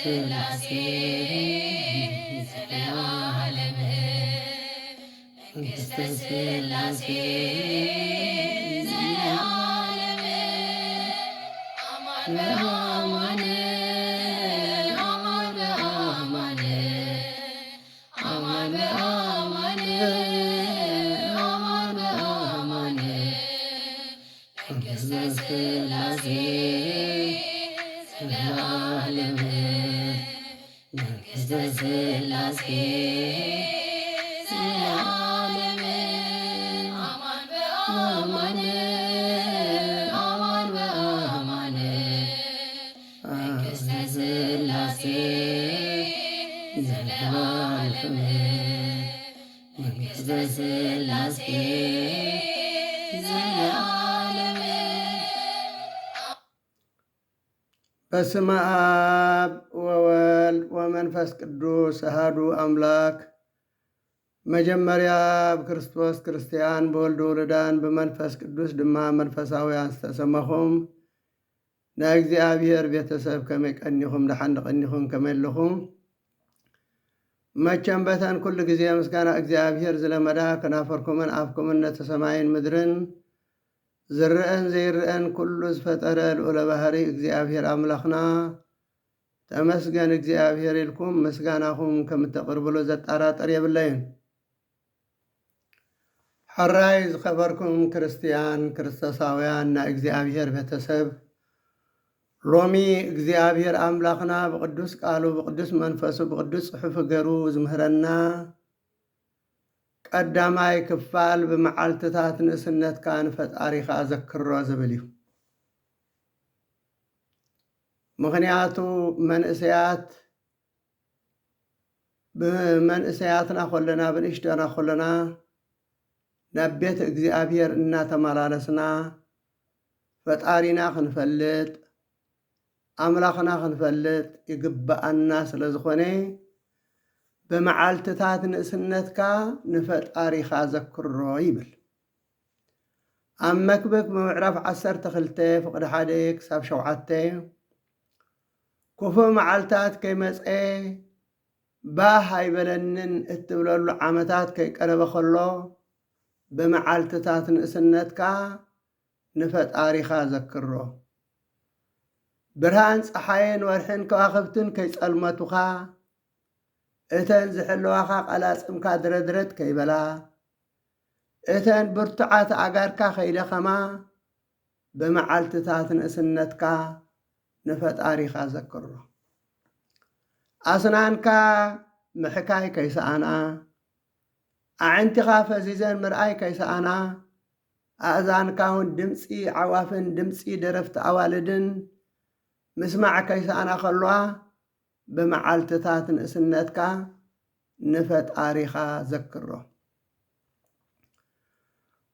ስላሴ ዘለዓለም መንግሥተ ስላሴ ዘለዓለም አማን በአማን አማን በአማን አማን በአማን አማን በአማን መንግሥተ ስላሴ ዘለዓለም መንግሥተ ስላሴ ዘለዓለም አማን በአማን አማን በአማን መንግሥተ ስላሴ ዘለዓለም መንግሥተ ስላሴ ዘለዓለም። በስመ አብ ወወልድ ወመንፈስ ቅዱስ አሐዱ አምላክ። መጀመሪያ ብክርስቶስ ክርስቲያን በወልድ ውሉዳን በመንፈስ ቅዱስ ድማ መንፈሳውያን ዝተሰመኹም ናይ እግዚአብሔር ቤተሰብ ከመይ ቀኒኹም ድሓን ቀኒኹም ከመይ ኣለኹም? መቸም በተን ኩሉ ግዜ ምስጋና እግዚአብሔር ዝለመዳ ከናፈርኩምን ኣፍኩምን ነቲ ሰማይን ምድርን ዝርአን ዘይርአን ኩሉ ዝፈጠረ ልዑለ ባህሪ እግዚአብሔር ኣምላኽና ተመስገን እግዚአብሔር ኢልኩም ምስጋናኹም ከም እተቕርብሉ ዘጠራጠር የብለይን። ሕራይ ዝኸበርኩም ክርስቲያን ክርስቶሳውያን ናይ እግዚአብሔር ቤተሰብ ሎሚ እግዚአብሔር ኣምላኽና ብቅዱስ ቃሉ ብቅዱስ መንፈሱ ብቅዱስ ጽሑፍ ገሩ ዝምህረና ቀዳማይ ክፋል ብመዓልትታት ንእስነትካ ንፈጣሪኻ ዘክሮ ዝብል እዩ። ምክንያቱ ብመንእሰያትና ኮለና ብንእሽተና ኮለና ናብ ቤት እግዚአብሔር እናተመላለስና ፈጣሪና ክንፈልጥ ኣምላኽና ክንፈልጥ ይግባአና ስለ ዝኾነ በመዓልትታት ንእስነትካ ንፈጣሪኻ ዘክሮ ይብል። ኣብ መክብብ ምዕራፍ 12 ፍቅዲ 1 ክሳብ 7 ክፉእ መዓልትታት ከይመፀ ባህ ኣይበለንን እትብለሉ ዓመታት ከይቀረበ ከሎ በመዓልትታት ንእስነትካ ንፈጣሪኻ ዘክሮ ብርሃን ፀሓይን ወርሕን ከዋኽብትን ከይጸልመቱኻ እተን ዝሕለዋኻ ቃላጽምካ ድረድረት ከይበላ እተን ብርቱዓት ኣጋርካ ከይደኸማ በመዓልትታት ንእስነትካ ንፈጣሪኻ ዘክሮ። ኣስናንካ ምሕካይ ከይሰኣና ኣዕንቲኻ ፈዚዘን ምርኣይ ከይሰኣና ኣእዛንካ እውን ድምፂ ዓዋፍን ድምፂ ደረፍቲ ኣዋልድን ምስማዕ ከይሰኣና ከለዋ በመዓልትታት ንእስነትካ ንፈጣሪኻ ዘክሮ።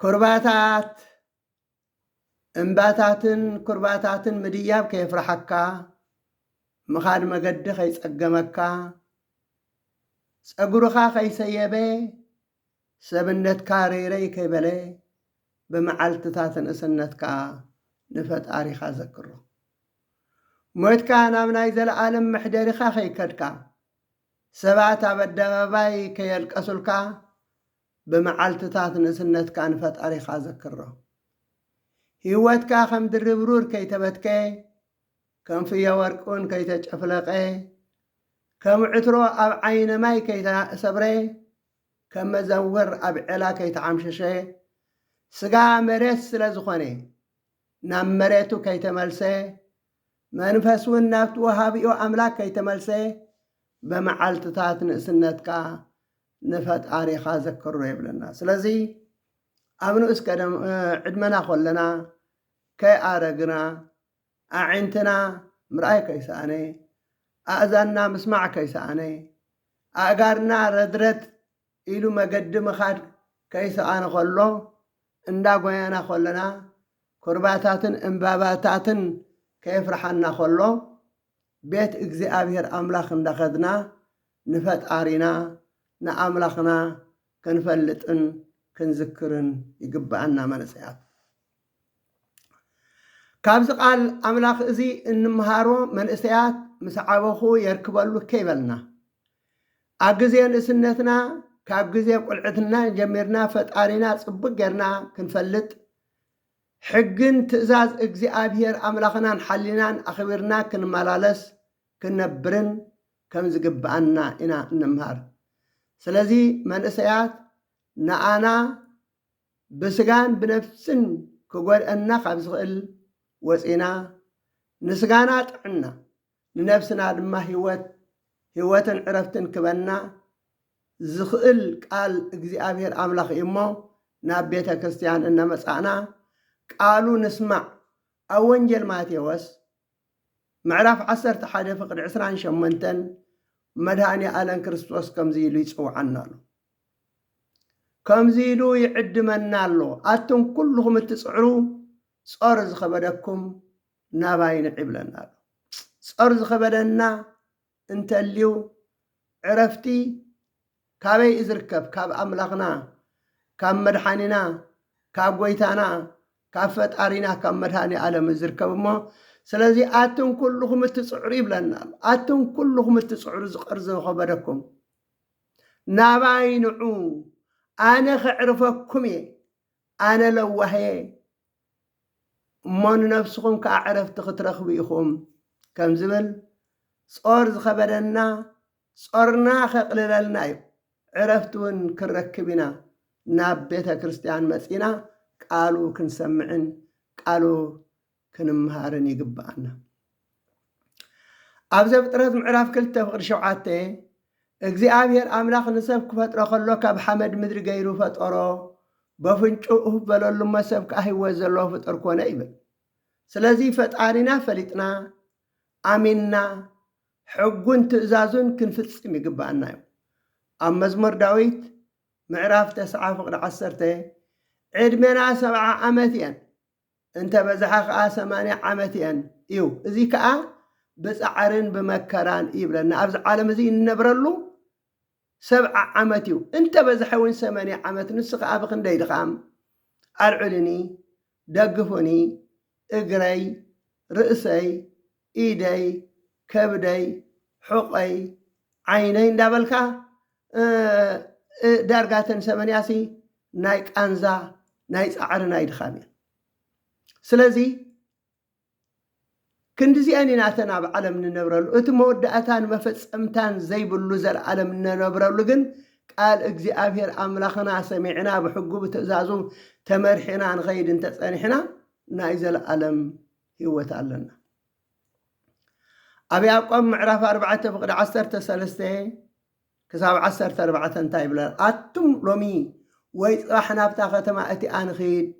ኩርባታት እምባታትን ኩርባታትን ምድያብ ከየፍራሐካ ምኻድ መገዲ ከይጸገመካ ፀጉርኻ ከይሰየበ ሰብነትካ ረይረይ ከይበለ በመዓልትታት ንእስነትካ ንፈጣሪኻ ዘክሮ። ሞትካ ናብ ናይ ዘለዓለም መሕደሪኻ ከይከድካ ሰባት ኣብ ኣደባባይ ከየልቀሱልካ በመዓልትታት ንእስነትካ ንፈጣሪኻ ዘክሮ። ህይወትካ ከም ድርብሩር ከይተበትከ ከም ፍየ ወርቁን ከይተጨፍለቐ ከም ዕትሮ ኣብ ዓይነ ማይ ከይተሰብረ ከም መዘውር ኣብ ዔላ ከይተዓምሸሸ ስጋ መሬት ስለ ዝኾነ ናብ መሬቱ ከይተመልሰ መንፈስ እውን ናብቲ ወሃቢኡ ኣምላክ ከይተመልሰ በመዓልትታት ንእስነትካ ንፈጣሪኻ ዘክሮ የብለና። ስለዚ ኣብ ንኡስ ዕድመና ኮለና ከይኣረግና ኣዒንትና ምርኣይ ከይሰኣነ ኣእዛንና ምስማዕ ከይሰኣነ ኣእጋርና ረድረት ኢሉ መገዲ ምኻድ ከይሰኣነ ከሎ እንዳጎያና ኮለና ኩርባታትን እምባባታትን ከየፍርሓና ከሎ ቤት እግዚአብሔር ኣምላኽ እንዳኸድና ንፈጣሪና ንኣምላኽና ክንፈልጥን ክንዝክርን ይግባአና መንእሰያት። ካብዚ ቃል ኣምላኽ እዚ እንምሃሮ መንእሰያት مسعبخو يركبلو كيبلنا أجزي نسنتنا كأجزي قلعتنا جميرنا فتقارينا صبق جرنا كنفلت حجن تزاز اجزي أبير أملاخنا نحلنا أخبرنا كنمالالس كنبرن كم زقبأنا إنا نمهار سلازي من أسيات نعنا بسجان بنفسن كقول أننا خبزغل وسئنا نسجانات عنا لنفسنا دما هوات عرفتن كبنا زخل قال اجزي أبير أملاخ إمو نابيتا كريستيان إنما مسعنا قالوا نسمع أونجل ماتيوس معرف 11 فقد 20 شمنتن مدهاني آلان كريستوس كمزيلو يصوعنا له كمزيلو يعدمنا له أتم كلهم تسعروا صار زخبركم ناباين عبلنا له صار زخبرنا انت الليو عرفتي كابي إزركب كاب أملاقنا كاب مدحاننا كاب قويتانا كاب فتارينا كاب مدحاني آلام إزركب ما سلازي آتم كلهم تسعري بلنا آتم كلهم تسعروا زقرز خبركم ناباينعو أنا خعرفكم أنا لو وهي من نفسكم كأعرف تخترخ بيكم كم زبل صار خبرنا صارنا خقللنا عرفتون كركبنا ناب بيت كريستيان مسينا قالوا كنسمعن قالوا كنمهارن يقبعنا أبزا بطرات معراف كلتا فقر شوعاتي እግዚአብሔር አምላኽ ንሰብ ክፈጥሮ ከሎ ካብ ሓመድ ምድሪ ገይሩ ፈጠሮ በፍንጩኡ በለሉ መሰብ ካህይወት ዘለዎ ፍጡር ኮነ ይብል ስለዚ ፈጣሪና ፈሊጥና አሚንና ሕጉን ትእዛዙን ክንፍጽም ይግባአና እዩ ኣብ መዝሙር ዳዊት ምዕራፍ 9 ፍቅዲ 10 ዕድሜና 70 ዓመት እየን እንተ በዝሓ ከዓ 80 ዓመት እየን እዩ እዚ ከዓ بسعرن بمكران يبلنا أبز عالم زي النبرلو 7 عمت يو انت بزحوين 8 عمت نسخ أبخن دايد خام أرعلني دقفوني اقري رأسي إيدي كبدي حقي عينين دابلكا دارقاتن 8 نايك أنزا نايك أعر نايد خامين سلازي كندزي أني ناتنا بعلم النبرلو اتمود أتان مفصمتان زي بلوزر علم النبرلو جن قال اجزي أبير أملاخنا سمعنا بحقوب تأزازم تمرحنا عن غير تسأنحنا نايزل علم هو تعلنا أبي أقوم معرف 4 فقد 10 سلسته كساب 10 4 تايبلا أتم لومي ويصحنا بتاختما أتي أنخيد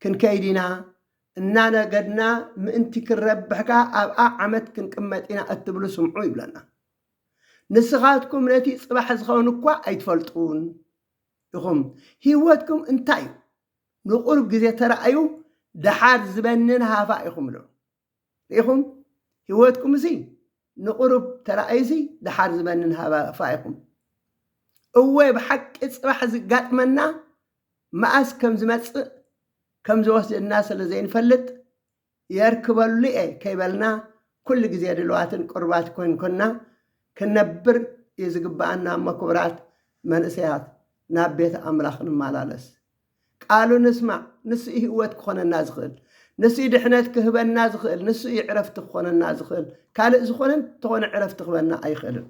كن كيدنا إننا قدنا مأنتي كربحكا أبقى عمد كنقمتنا أتبلو سمعو يبلنا نسخاتكم نتي صباح زخونكوا أيتفلطون يخم هيواتكم انتايو نقرب جزي ترأيو دحار زبنن هافائكم له يخم هيواتكم زي نقرب ترأيزي دحار زبنن هافائكم أوه بحق صباح زقات منا ما أسكم زمتص كم زوجت الناس اللي زين فلت يركبوا لي كيبلنا كل جزيرة دلوقتي قربات كنا كنبر يزقبعنا مكبرات من سيات نبيت أملاخنا مالالس قالوا نسمع نسي هوت كون الناس خل نسي دحنات كهب الناس خل نسي عرفت كون الناس خل قال إذا كون تكون عرفت خلنا أي خل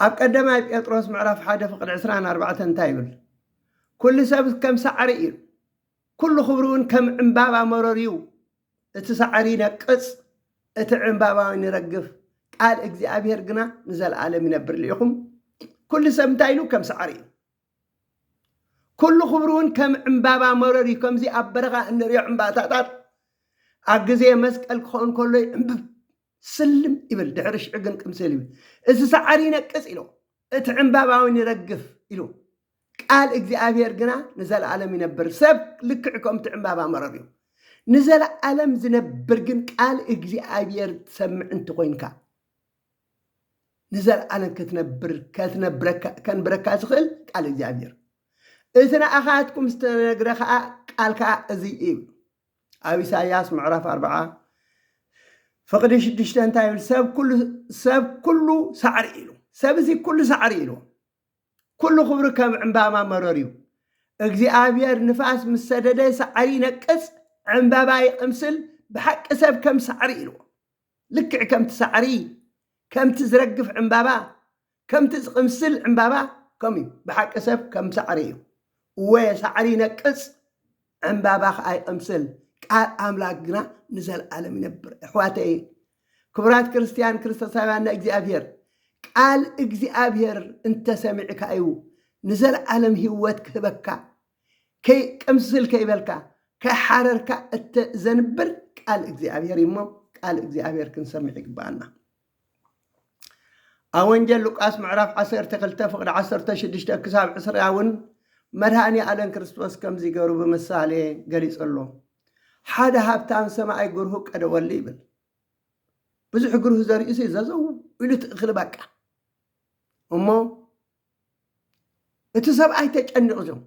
أقدم بطرس معرف حاجة فقد 24 تايبل كل سبب كم سعري كل خبرون كم عمبابا مروريو اتسعرينا قص اتعمبابا نرقف قال اجزي أبير قنا نزل عالم ينبر ليكم كل سبب تايلو كم سعري كل خبرون كم عمبابا مروري كم زي أبرغا ان ريو عمباتات أجزي مسكال كون كله سلم يبل دعرش عقن كم سلم اتسعرينا قص إلو اتعمبابا نرقف إلو قال እግዚአብሔር ግና ንዘለ ዓለም ይነብር ሰብ ልክዕኩም ትዕምባባ መረሪው ንዘለ ዓለም ዝነብር ግን ቃል እግዚአብሔር ትሰምዕ እንት ኮይንካ ንዘለ ዓለም ከትነብረካ ዝኽእል ቃል እግዚአብሔር እትና ኣኻትኩም ዝተነግረ ከዓ ቃልካ እዚ እዩ ኣብ ኢሳይያስ ምዕራፍ 40 فقد شدشت أنت يقول سب كله سعر إله سب زي كله سعر إله كله خبر كم عمبا مروريو أجزي أبير نفاس مسددة سعري نقص عمبا باي أمسل بحق سب كم سعر إله لك كم تسعري كم تزرقف عمبابا كم تزقمسل عمبابا كمي بحق سب كم سعري وسعري نقص عمبابا أي أمسل قال أملاكنا نزل عالم ينبر إخواتي كبرات كريستيان كريستوساويان إغزيابير قال إغزيابير أنت سمعك أيو نزل عالم هيوت كبكا كي كمسل كيبلكا كي حرركا التزنبر قال إغزيابير يمم قال إغزيابير كنسمعك بانا أونجل لوقاس معرف 10 تقلت فقد 10 شدشت كساب 10 ياون مرهاني على كريستوس كم زي قرب مسالي قريص الله حدا هابتان سماعي قره قد ولي بل بزح قره زارئيسي زازو إلو تأخلبك أمو اتساب أي تجأنق زم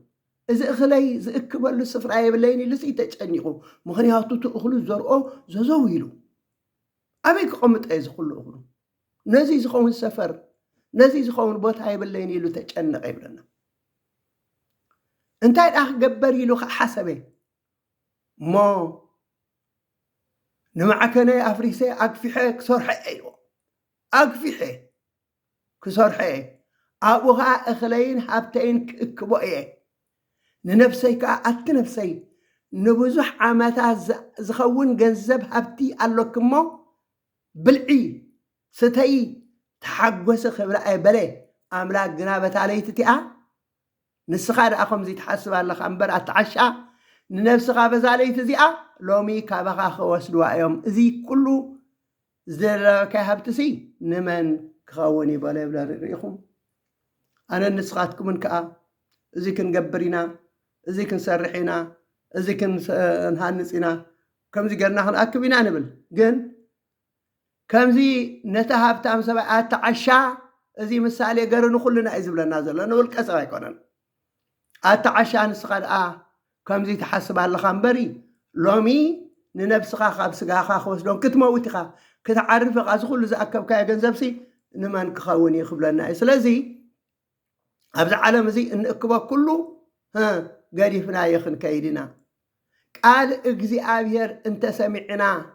إذا أخلي زأكبر للسفر أي بليني لسي تجأنقو مخني هاتو تأخلو زارئو زازو إلو أبيك قمت أي زخلو أخلو نزي زخون السفر نزي زخون بوت أي بليني إلو تجأنق أي بلنا انتاي الأخ قبر إلو حسبه ما نمعكنا أفريسي أكفيحي كسرحي أيوة أكفيحي كسرحي أبوها أخلين حابتين كبوئي ننفسي كأت نفسي نبزح عمتا زخون جنزب حبتي ألوكمو بلعي ستي تحقوس خبرة بلي أملاك جنابة علي تتيا نسخار أخم زي تحسب على خمبر أتعشى نفسها بزالي تزيئة لومي كابخا خواسدوا يوم زي كله زر كهبتسي نمن كخوني بلا بلا ريخم أنا نسخاتكم من كأ زي كنقبرينا زي كنسرحينا زي كنهانسينا كم زي قرنا هنأكبينا نبل جن كم زي نتهبتام سبعات عشاء زي مسالي قرنو كلنا إزبلا نازل لأنه الكسر يكونن أتعشى نسخات كم زي تحسب على خنبري لومي ننبسخا خابسخا خوسدون كتموتخا كتعرف غازخل زاكب كاي جنزبسي نمان كخوني خبلنا سلازي ابز عالم زي انكبا كله ها غاديفنا يخن كايدنا قال اغزيابير انت سمعنا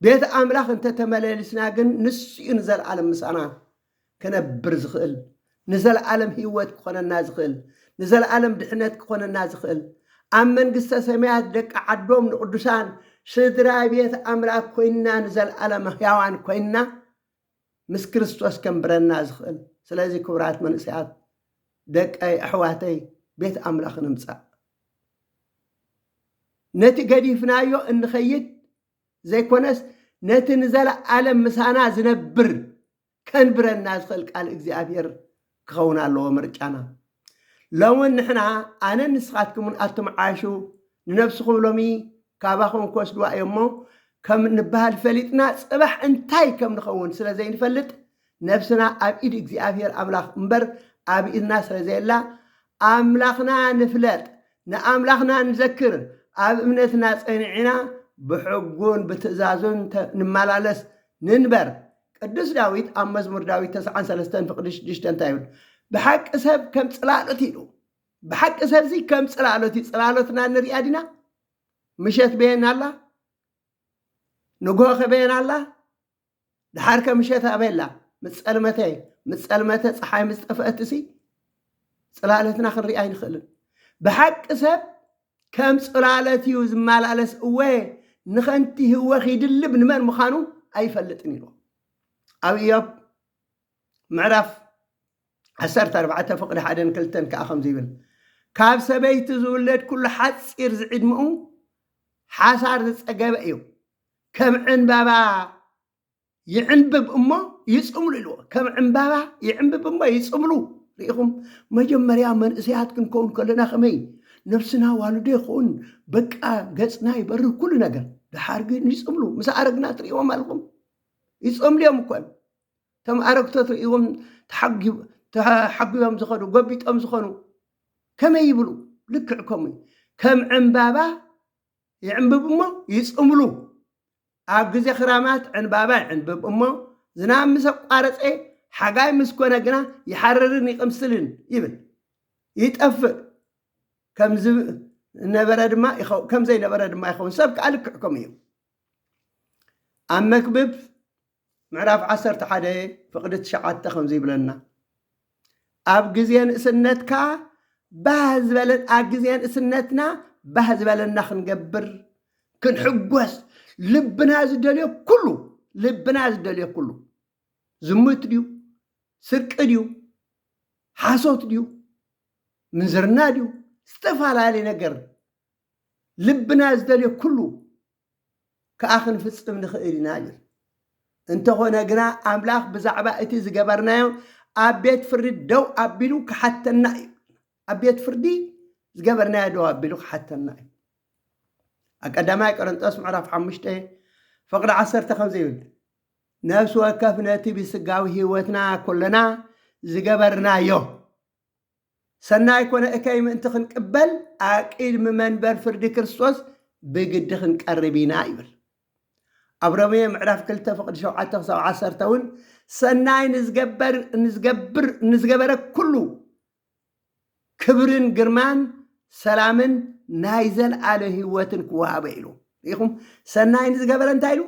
بيت املاخ انت تمللسنا جن نس ينزل عالم مسانا كنبر زخل نزل عالم هيوت كوننا زخل نزل عالم دحنت كوننا زخل أمن قصة سمعت دك عدوم القدسان سدرا بيت أملاك كوينا نزل عالم هيوان كوينا مس كريستوس كم برنا زخل سلازي كبرات من ساعات دك أي أحواتي بيت أملاك نمسا نتي قديفنايو إن خيط زي كونس نتي نزل عالم مسانا زنبر كان برنا زخل قال إغزيابير كخونا الله مرجعنا لو نحنا أنا نسخاتكم من أتم عاشوا ننفسكم لومي كاباكم كوسدوا يومو كم نبها الفلتنا صباح انتاي كم نخون سلا زي نفلت نفسنا أب إيد إغزيابير أملاخ مبر أب إيدنا سلا زي الله أملاخنا نفلت نأملاخنا نذكر أب إمنتنا صنعنا بحقون بتزازون نمالالس ننبر قدس داويت أم مزمور داويت 9:3 فقدش دشتن تايون بحق سب كم صلالتي له بحق سب زي كم صلالتي صلالتنا نري ادينا مشت بين الله نغوخ بين الله دحرك مشت ابيلا متصلمته صحاي مصطفاتسي صلالتنا خري اي نخل بحق سب كم صلالتي وزمالالس اوي نخنتي هو خيدل ابن من مخانو ايفلطني له ابيب معرف 14 فقد حدن كلتن كأخم زيبل كاب سبيت زولد كل حصير زعيد مؤو حصار زصقب ايو كم عنبابا يعنبب امه يصملو له كم عنبابا يعنبب امه يصملو ريخم مجمريا من اسياتكن كون كلنا خمي نفسنا والده يخون بقى غصنا يبر كل ነገር دحارغ يصملو مس ارغنا تريوم مالكم يصمليهم كون تم ارغتو تريوم تحقيهم زخنوا قبيتهم زخنوا كما يبلوا لكعكم كم عنبابا يعنبب ما يصملوا ኣብ ግዜ ክራማት ዕንባባ ዕንብብ እሞ ዝናብ ምስ ኣቋረፀ ሓጋይ ምስ ኮነ ግና ይሓርርን ይቕምስልን ይብል ይጠፍእ ከምዘይነበረ ድማ ይኸውን ሰብ ከዓ ልክዕ ከምኡ እዩ ኣብ መክብብ ምዕራፍ 11 ፍቕዲ 9 ከምዚ ይብለና ኣብ ግዜ ንእስነትካ ባህ ዝበለን ኣብ ግዜ ንእስነትና ባህ ዝበለና ክንገብር ክንሕጎስ ልብና ዝደልዮ ኩሉ ዝሙት ድዩ ስርቂ ድዩ ሓሶት ድዩ ምንዝርና ድዩ ዝተፈላለዩ ነገር ልብና ዝደልዮ ኩሉ ከዓ ክንፍፅም ንኽእል ኢና እዩ እንተኾነ ግና ኣምላኽ ብዛዕባ እቲ ዝገበርናዮ ኣብ ቤት ፍርዲ ደው ኣቢሉ ክሓተና እዩ ኣብ ቤት ፍርዲ ዝገበርናዮ ደው ኣቢሉ ክሓተና እዩ ቀዳማይ ቆሮንጦስ ምዕራፍ 5 ፍቕዲ 10 ከምዚ ይብል ነፍሲ ወከፍ ነቲ ብስጋዊ ህይወትና ኩለና ዝገበርናዮ ሰናይ ኮነ እከይ ምእንቲ ክንቅበል ኣብ ቅድሚ መንበር ፍርዲ ክርስቶስ ብግዲ ክንቀርብ ኢና ይብል ኣብ ሮሜ ምዕራፍ 2 ፍቕዲ 7 ክሳብ 10 እውን ሰናይ ንዝገበረ ኩሉ ክብርን ግርማን ሰላምን ናይ ዘለኣለ ህይወትን ክወሃበ ኢሉ ኢኹም ሰናይ ንዝገበረ እንታይ ኢሉ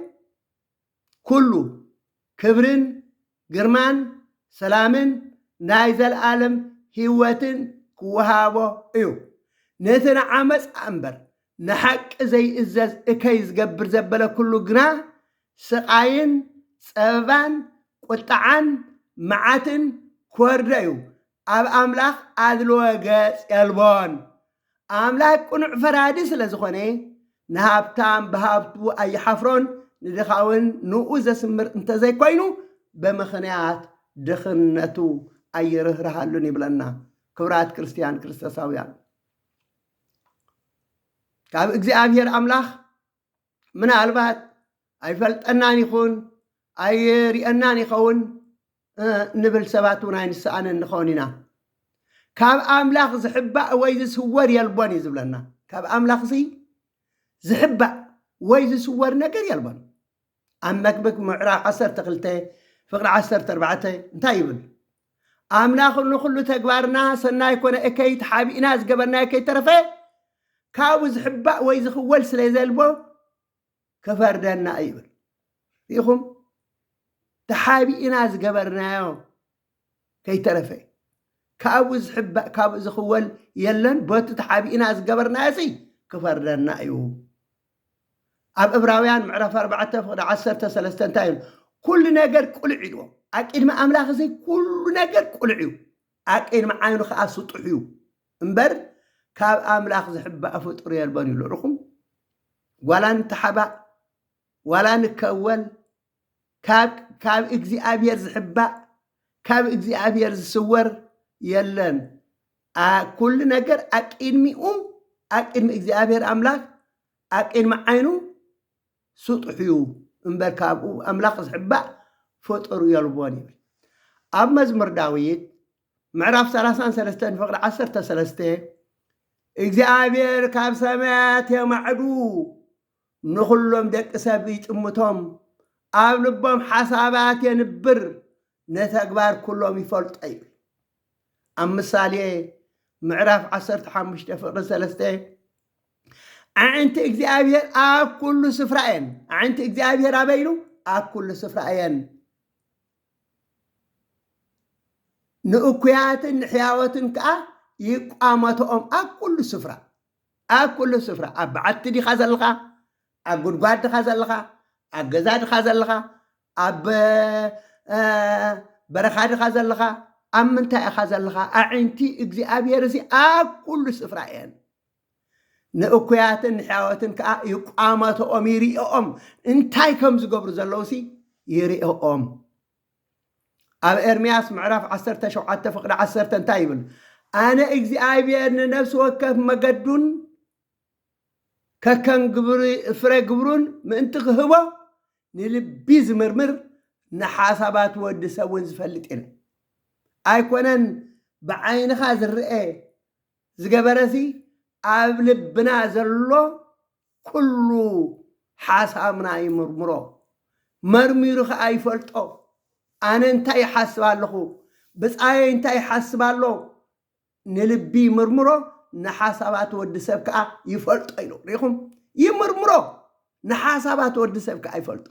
ኩሉ ክብርን ግርማን ሰላምን ናይ ዘለኣለም ህይወትን ክወሃቦ እዩ ነቲ ንዓመፅ እምበር ንሓቂ ዘይእዘዝ እከይ ዝገብር ዘበለ ኩሉ ግና ስቃይን ፀበባን ቁጣዓን መዓትን ክወርደ እዩ ኣብ ኣምላኽ ኣድልዎ ገፅ የልቦን ኣምላኽ ቁኑዕ ፈራዲ ስለ ዝኾነ ንሃብታም ብሃብቱ ኣይሓፍሮን ንድኻውን ንኡ ዘስምር እንተዘይኮይኑ ብምኽንያት ድኽነቱ ኣይርህርሃሉን ይብለና ክብራት ክርስቲያን ክርስቶሳውያን ካብ እግዚኣብሔር ኣምላኽ ምናልባት ኣይፈልጠናን ይኹን ኣይርአናን ይኸውን ንብል ሰባት እውን ኣይንስኣንን ንኸውን ኢና ካብ ኣምላኽ ዝሕባእ ወይ ዝስወር የልቦን እዩ ዝብለና ካብ ኣምላኽ ዝሕባእ ወይ ዝስወር ነገር የልቦን ኣብ መክብብ ምዕራፍ 12 ፍቕዲ 14 እንታይ ይብል ኣምላኽ ንኩሉ ተግባርና ሰናይ ኮነ እከይ ተሓቢእና ዝገበርናዮ ከይተረፈ ካብኡ ዝሕባእ ወይ ዝኽወል ስለ ዘልቦ ክፈርደና ይብል ኢኹም ተሓቢእና ዝገበርናዮ ከይተረፈ ካብኡ ዝሕባእ ካብኡ ዝኽወል የለን በቲ ተሓቢእና ዝገበርናዮ ክፈርደና እዩ ኣብ ዕብራውያን ምዕራፍ 4 ፍቕዲ 13 እንታይ እዩ ኩሉ ነገር ቁልዕ ኢልዎ ኣብ ቅድሚ ኣምላኽ ኩሉ ነገር ቁልዕ እዩ ኣብ ቅድሚ ዓይኑ ከዓ ስጡሕ እዩ እምበር ካብ ኣምላኽ ዝሕባእ ፍጡር የልቦን ይብሉ ርኹም ዋላ ንተሓባእ ዋላ ንከወል ካብ እግዚኣብሔር ዝሕባእ ካብ እግዚኣብሔር ዝስወር የለን ኩሉ ነገር ኣብ ቅድሚኡ ኣብ ቅድሚ እግዚኣብሔር ኣምላኽ ኣብ ቅድሚ ዓይኑ ስጡሕ እዩ እምበር ካብኡ ኣምላኽ ዝሕባእ ፍጡር የልቦን ይብል ኣብ መዝሙር ዳዊት ምዕራፍ 33 ፍቕዲ 13 እግዚአብሔር ካብ ሰማያት የማዕዱ ንኹሎም ደቂ ሰብ ይጥምቶም ኣብ ልቦም ሓሳባት የንብር ነተግባር ኩሎም ይፈልጦ እዩ ኣብ ምሳሌ ምዕራፍ 15 ፍቕዲ 3 ኣዕንቲ እግዚአብሔር ኣብ ኩሉ ስፍራ እየን ኣዕንቲ እግዚአብሔር ኣበይሉ ኣብ ኩሉ ስፍራ እየን ንእኩያትን ንሕያወትን ከዓ ይቋመቶኦም ኣብ ኩሉ ስፍራ ኣብ በዓቲ ዲኻ ዘለኻ ኣብ ጉድጓድ ዲኻ ዘለኻ ኣብ ገዛ ዲኻ ዘለኻ ኣብ በረኻ ዲኻ ዘለኻ ኣብ ምንታይ ኢኻ ዘለኻ ኣዕንቲ እግዚኣብሔር እዚ ኣብ ኩሉ ስፍራ እየን ንእኩያትን ንሕያወትን ከዓ ይቋመቶኦም ይርኦኦም እንታይ ከም ዝገብሩ ዘለዉ ይርኦኦም ኣብ ኤርምያስ ምዕራፍ 17 ፍቕዲ 10 እንታይ ይብል ኣነ እግዚኣብሔር ንነፍሲ ወከፍ መገዱን ከከም ፍረ ግብሩን ምእንቲ ክህቦ ንልቢ ዝምርምር ንሓሳባት ወዲ ሰብ እውን ዝፈልጥ ኢነ ኣይኮነን ብዓይንኻ ዝርአ ዝገበረሲ ኣብ ልብና ዘሎ ኩሉ ሓሳብና ይምርምሮ መርሚሩ ከዓ ይፈልጦ ኣነ እንታይ ይሓስብ ኣለኹ ብፃየ እንታይ ይሓስብ ኣሎ ንልቢ ምርምሮ ንሓሳባት ወዲ ሰብ ከዓ ይፈልጦ ኢሉ ሪኢኹም ይምርምሮ ንሓሳባት ወዲ ሰብ ከዓ ይፈልጦ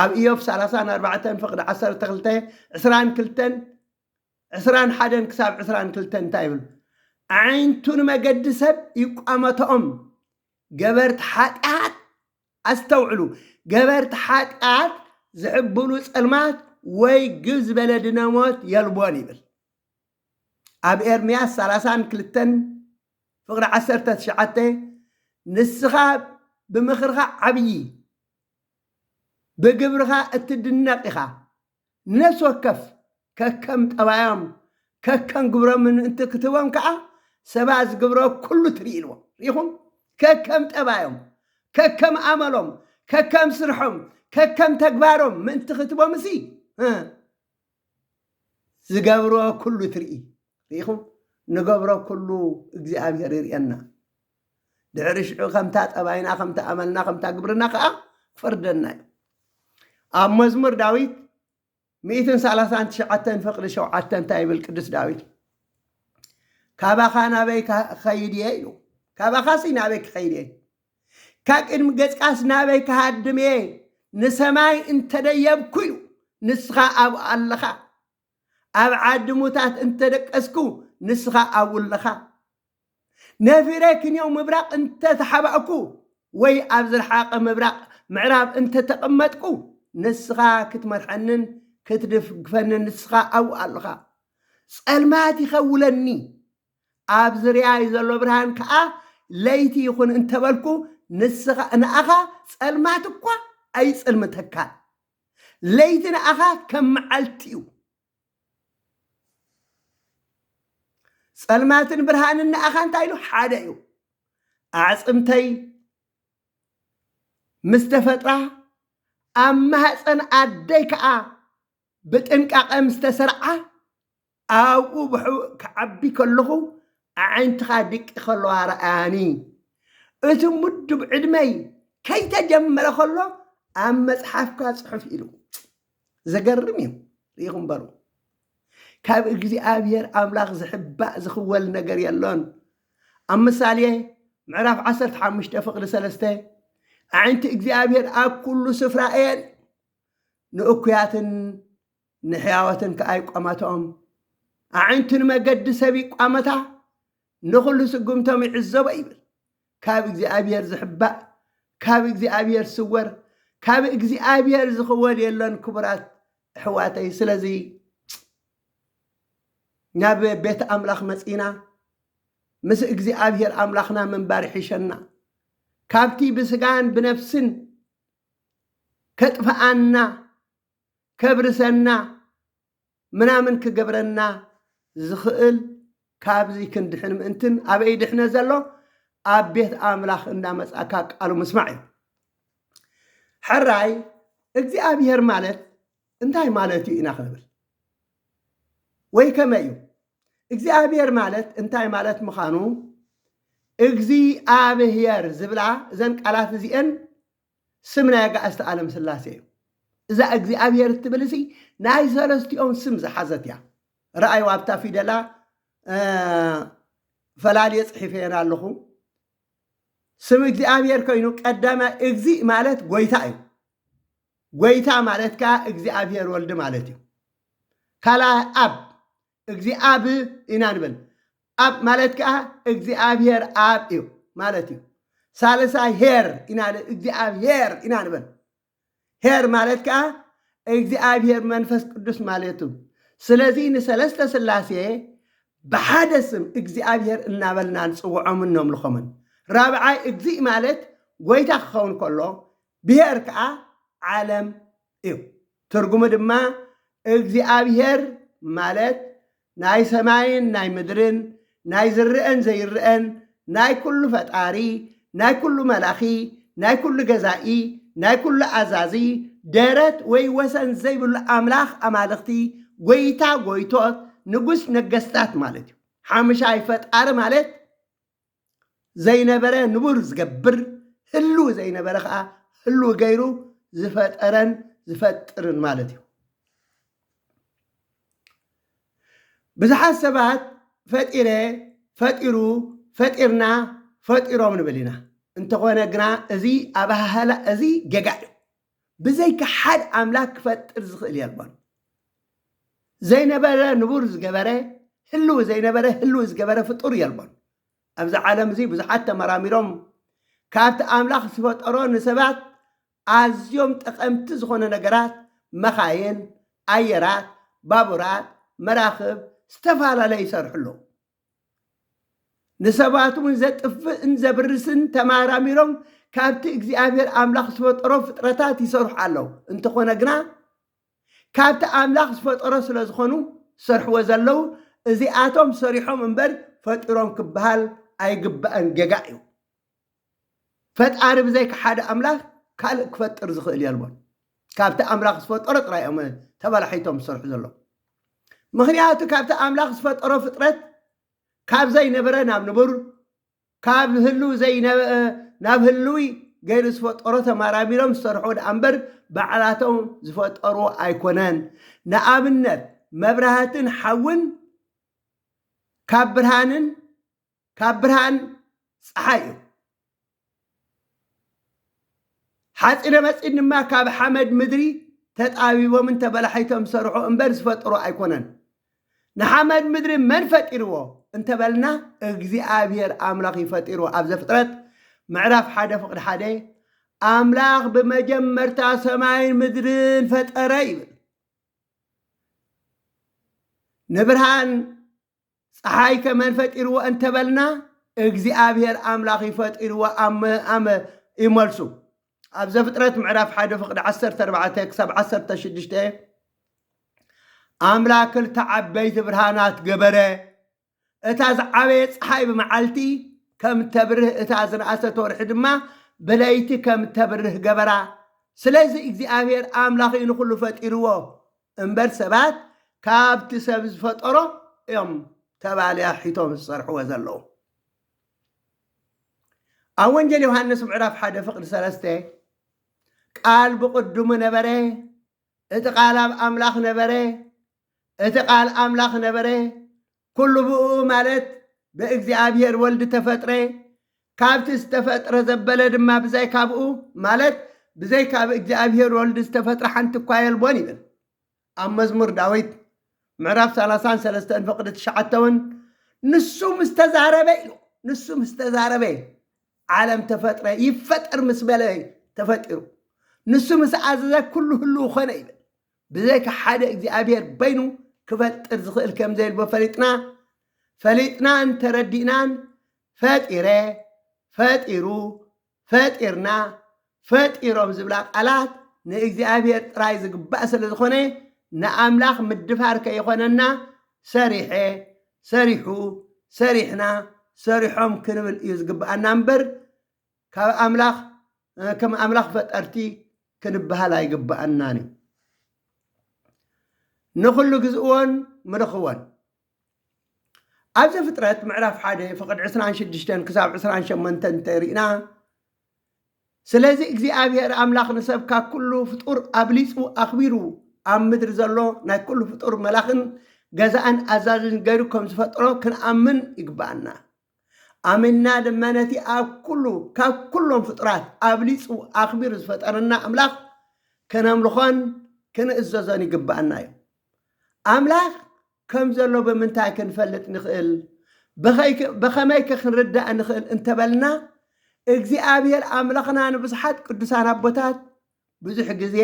ኣብ ኢዮብ 34 ፍቅዲ 12 22 21 ክሳብ 22 እንታይ ይብል ዓይንቱ ንመገዲ ሰብ ይቋመቶኦም ገበርቲ ሓጢኣት ኣስተውዕሉ ገበርቲ ሓጢኣት ዝሕብሉ ፀልማት ወይ ግብ ዝበለ ድነሞት የልቦን ይብል ኣብ ኤርምያስ 32 ፍቅዲ 19 ንስኻ ብምኽርኻ ዓብዪ ብግብርኻ እትድነቕ ኢኻ ነፍሲ ወከፍ ከከም ጠባዮም ከከም ግብሮም እንትክትቦም ከዓ ሰባት ዝግብሮ ኩሉ ትርኢ ኢልዎ ሪኢኹም ከከም ጠባዮም ከከም ኣመሎም ከከም ስርሖም ከከም ተግባሮም ምእንቲ ክትቦም እሲ ዝገብሮ ኩሉ ትርኢ ሪኢኹም ንገብሮ ኩሉ እግዚኣብሔር ይርአና ድሕሪ ሽዑ ከምታ ጠባይና ከምታ ኣመልና ከምታ ግብርና ከዓ ክፈርደና እዩ ኣብ መዝሙር ዳዊት 139 ፍቅዲ 7 እንታይ ይብል ቅዱስ ዳዊት ካባኻ ናበይ ክኸይድ እየ ኢሉ ካባኻሲ ናበይ ክኸይድ እየ ካብ ቅድሚ ገጽቃስ ናበይ ክሃድም እየ ንሰማይ እንተደየብኩ ኢሉ ንስኻ ኣብኡ ኣለኻ ኣብ ዓዲ ሙታት እንተደቀስኩ ንስኻ ኣብኡ ኣለኻ ነፊረ ክንየው ምብራቕ እንተተሓባእኩ ወይ ኣብ ዝረሓቐ ምዕራብ እንተተቐመጥኩ ንስኻ ክትመርሐንን ክትድግፈንን ንስኻ ኣብኡ ኣለኻ ፀልማት ይኸውለኒ ኣብ ዝርያይ ዘሎ ብርሃን ከዓ ለይቲ ይኹን እንተበልኩ ንስኻ ንኣኻ ፀልማት እኳ ኣይፅልምተካ ለይቲ ንኣኻ ከም መዓልቲ እዩ ፀልማትን ብርሃንን ንኣኻ እንታይ ኢሉ ሓደ እዩ ኣዕፅምተይ ምስ ተፈጥራ ኣብ ማህፀን ኣደይ ከዓ ብጥንቃቐ ምስ ተሰርዓ ኣብኡ ክዓቢ ከለኹ ዓይንትኻ ድቂ ከለዋ ረኣያኒ እቲ ምዱብ ዕድመይ ከይተጀመረ ከሎ ኣብ መፅሓፍካ ፅሑፍ ኢሉ ዘገርም እዩ ሪኢኹም በሉ ካብ እግዚኣብሔር ኣምላኽ ዝሕባእ ዝኽወል ነገር የሎን ኣብ ምሳሌ ምዕራፍ 15 ፍቅዲ 3 ዓይንቲ እግዚኣብሔር ኣብ ኩሉ ስፍራ እየን ንእኩያትን ንሕያወትን ከዓ ይቋመቶኦም ዓይንቲ ንመገዲ ሰብ ይቋመታ ንኩሉ ስጉምቶም ይዕዘቦ ይብል ካብ እግዚኣብሔር ዝሕባእ ካብ እግዚኣብሔር ስወር ካብ እግዚኣብሔር ዝኽወል የሎን ክቡራት ኣሕዋተይ ስለዚ ናብ ቤተ ኣምላኽ መፂና ምስ እግዚኣብሔር ኣምላኽና ምንባር ይሕሸና ካብቲ ብስጋን ብነፍስን ከጥፍኣና ከብርሰና ምናምን ክገብረና ዝኽእል ካብዚ ክንድሕን ምእንትን ኣበይ ድሕነ ዘሎ ኣብ ቤት ኣምላኽ እንዳመፃካ ቃሉ ምስማዕ እዩ ሕራይ እግዚኣብሔር ማለት እንታይ ማለት እዩ ኢና ክንብል ወይ ከመይ እዩ እግዚኣብሔር ማለት እንታይ ማለት ምዃኑ እግዚኣብሔር ዝብላ እዘን ቃላት እዚአን ስም ናይ ኣጋእዝቲ ዓለም ስላሴ እዩ እዛ እግዚኣብሔር እትብል እሲ ናይ ሰለስቲኦም ስም ዝሓዘት እያ ረኣዩ ኣብታ ፊደላ ፈላልየ ፅሒፈና ኣለኹ ስም እግዚኣብሔር ኮይኑ ቀዳማይ እግዚእ ማለት ጎይታ እዩ ጎይታ ማለት ከዓ እግዚኣብሔር ወልዲ ማለት እዩ ካልኣይ ኣብ እግዚአብ ኢና ንብል ኣብ ማለት ከዓ እግዚኣብሔር ኣብ እዩ ማለት እዩ ሳልሳይ ሄር ኢና እግዚኣብሔር ኢና ንብል ሄር ማለት ከዓ እግዚኣብሔር መንፈስ ቅዱስ ማለት እዩ ስለዚ ንሰለስተ ስላሴ ብሓደ ስም እግዚኣብሔር እናበልና ንፅውዖም ነምልኾምን ራብዓይ እግዚእ ማለት ጎይታ ክኸውን ከሎ ብሄር ከዓ ዓለም እዩ ትርጉሙ ድማ እግዚኣብሔር ማለት ናይ ሰማይን ናይ ምድርን ናይ ዝርአን ዘይርአን ናይ ኩሉ ፈጣሪ ናይ ኩሉ መላኺ ናይ ኩሉ ገዛኢ ናይ ኩሉ ኣዛዚ ደረት ወይ ወሰን ዘይብሉ ኣምላኽ ኣማልኽቲ ጎይታ ጎይቶት ንጉስ ነገስታት ማለት እዩ ሓምሻይ ፈጣሪ ማለት ዘይነበረ ንቡር ዝገብር ህሉ ዘይነበረ ከዓ ህሉ ገይሩ ዝፈጠረን ዝፈጥርን ማለት እዩ ብዙሓት ሰባት ፈጢረ ፈጢሩ ፈጢርና ፈጢሮም ንብል ኢና እንተኾነ ግና እዚ ኣባህላ እዚ ገጋዕ እዩ ብዘይካ ሓደ ኣምላክ ክፈጥር ዝኽእል የልቦን ዘይነበረ ንቡር ዝገበረ ህሉ ዘይነበረ ህሉ ዝገበረ ፍጡር የልቦን ኣብዚ ዓለም እዚ ብዙሓት ተመራሚሮም ካብቲ ኣምላኽ ዝፈጠሮ ንሰባት ኣዝዮም ጠቐምቲ ዝኾነ ነገራት መኻይን ኣየራት ባቡራት መራኽብ ዝተፈላለዩ ይሰርሕሉ ንሰባት እውን ዘጥፍእን ዘብርስን ተመራሚሮም ካብቲ እግዚኣብሔር ኣምላኽ ዝፈጠሮ ፍጥረታት ይሰርሑ ኣለዉ እንተኾነ ግና ካብቲ ኣምላኽ ዝፈጠሮ ስለ ዝኾኑ ዝሰርሕዎ ዘለው እዚኣቶም ሰሪሖም እምበር ፈጢሮም ክበሃል ኣይግባእን ገጋዕ እዩ ፈጣሪ ብዘይካ ሓደ ኣምላኽ ካልእ ክፈጥር ዝኽእል የልቦን ካብቲ ኣምላኽ ዝፈጠሮ ጥራይኦም ተበላሒቶም ዝሰርሑ ዘሎ ምክንያቱ ካብቲ ኣምላኽ ዝፈጠሮ ፍጥረት ካብ ዘይነበረ ናብ ንቡር ካብ ህሉ ናብ ህሉይ ገይሩ ዝፈጠሮ ተመራሚሮም ዝሰርሑ ዳ እምበር ባዕላቶም ዝፈጠሩ ኣይኮነን ንኣብነት መብራህትን ሓውን ካብ ብርሃን ፀሓይ እዩ ሓፂነ መፂን ድማ ካብ ሓመድ ምድሪ ተጣቢቦምን ተበላሒቶም ዝሰርሑ እምበር ዝፈጥሩ ኣይኮነን ንሓመድ ምድሪ መን ፈጢርዎ እንተበልና እግዚኣብሔር ኣምላኽ ይፈጢርዎ ኣብ ዘፍጥረት ምዕራፍ 1:1 ኣምላኽ ብመጀመርታ ሰማይን ምድርን ፈጠረ ይብል ንብርሃን ፀሓይ ከመን ፈጢርዎ እንተበልና እግዚኣብሔር ኣምላኽ ይፈጢርዎ ኣመ ይመልሱ ኣብ ዘፍጥረት ምዕራፍ 1:14 ክሳብ 16 ኣምላኽ ክልተ ዓበይቲ ብርሃናት ገበረ እታ ዝዓበየ ፀሓይ ብመዓልቲ ከም ተብርህ እታ ዝነኣሰት ወርሒ ድማ ብለይቲ ከም ተብርህ ገበራ ስለዚ እግዚኣብሔር ኣምላኽ ንኩሉ ፈጢርዎ እምበር ሰባት ካብቲ ሰብ ዝፈጠሮ እዮም ተባልያሒቶም ዝሰርሕዎ ዘለዉ ኣብ ወንጌል ዮሃንስ ምዕራፍ 1:3 ቃል ብቅድሙ ነበረ እቲ ቃል ኣብ ኣምላኽ ነበረ እቲ ቃል ኣምላኽ ነበረ ኩሉ ብኡ ማለት ብእግዚኣብሔር ወልዲ ተፈጥረ ካብቲ ዝተፈጥረ ዘበለ ድማ ብዘይ ካብኡ ማለት ብዘይ ካብ እግዚኣብሔር ወልዲ ዝተፈጥረ ሓንቲ እኳ የልቦን ይብል ኣብ መዝሙር ዳዊት ምዕራፍ 33:9 ንሱ ምስ ተዛረበ ኢሉ ንሱ ምስ ተዛረበ ዓለም ተፈጥረ ይፈጠር ምስ በለ ተፈጢሩ ንሱ ምስ ኣዘዘ ኩሉ ህሉ ኾነ ይብል ብዘይካ ሓደ እግዚኣብሔር በይኑ ክፈጥር ዝኽእል ከም ዘይልቦ ፈሊጥናን ተረዲእናን ፈጢረ ፈጢሩ ፈጢርና ፈጢሮም ዝብላ ቃላት ንእግዚኣብሔር ጥራይ ዝግባእ ስለ ዝኾነ ንኣምላኽ ምድፋር ከይኾነና ሰሪሐ ሰሪሑ ሰሪሕና ሰሪሖም ክንብል እዩ ዝግባአና እምበር ከም ኣምላኽ ፈጠርቲ ክንበሃል ኣይግባአናን እዩ ንኩሉ ግዝእዎን ምልኽዎን ኣብ ዘፍጥረት ምዕራፍ 1:26 ክሳብ 28 እንተሪእና ስለዚ እግዚኣብሔር ኣምላኽ ንሰብ ካብ ኩሉ ፍጡር ኣብሊፁ ኣኽቢሩ ኣብ ምድሪ ዘሎ ናይ ኩሉ ፍጡር መላኽን ገዛእን ኣዛዝን ገይሩ ከም ዝፈጥሮ ክንኣምን ይግባአና ኣሚንና ድማ ነቲ ካብ ኩሎም ፍጡራት ኣብሊፁ ኣኽቢሩ ዝፈጠረና ኣምላኽ ከነምልኾን ክንእዘዞን ይግባአና እዩ ኣምላኽ ከም ዘሎ ብምንታይ ክንፈልጥ ንኽእል ብኸመይ ክንርዳእ ንኽእል እንተበልና እግዚኣብሔር ኣምላኽና ንብዙሓት ቅዱሳን ኣቦታት ብዙሕ ግዜ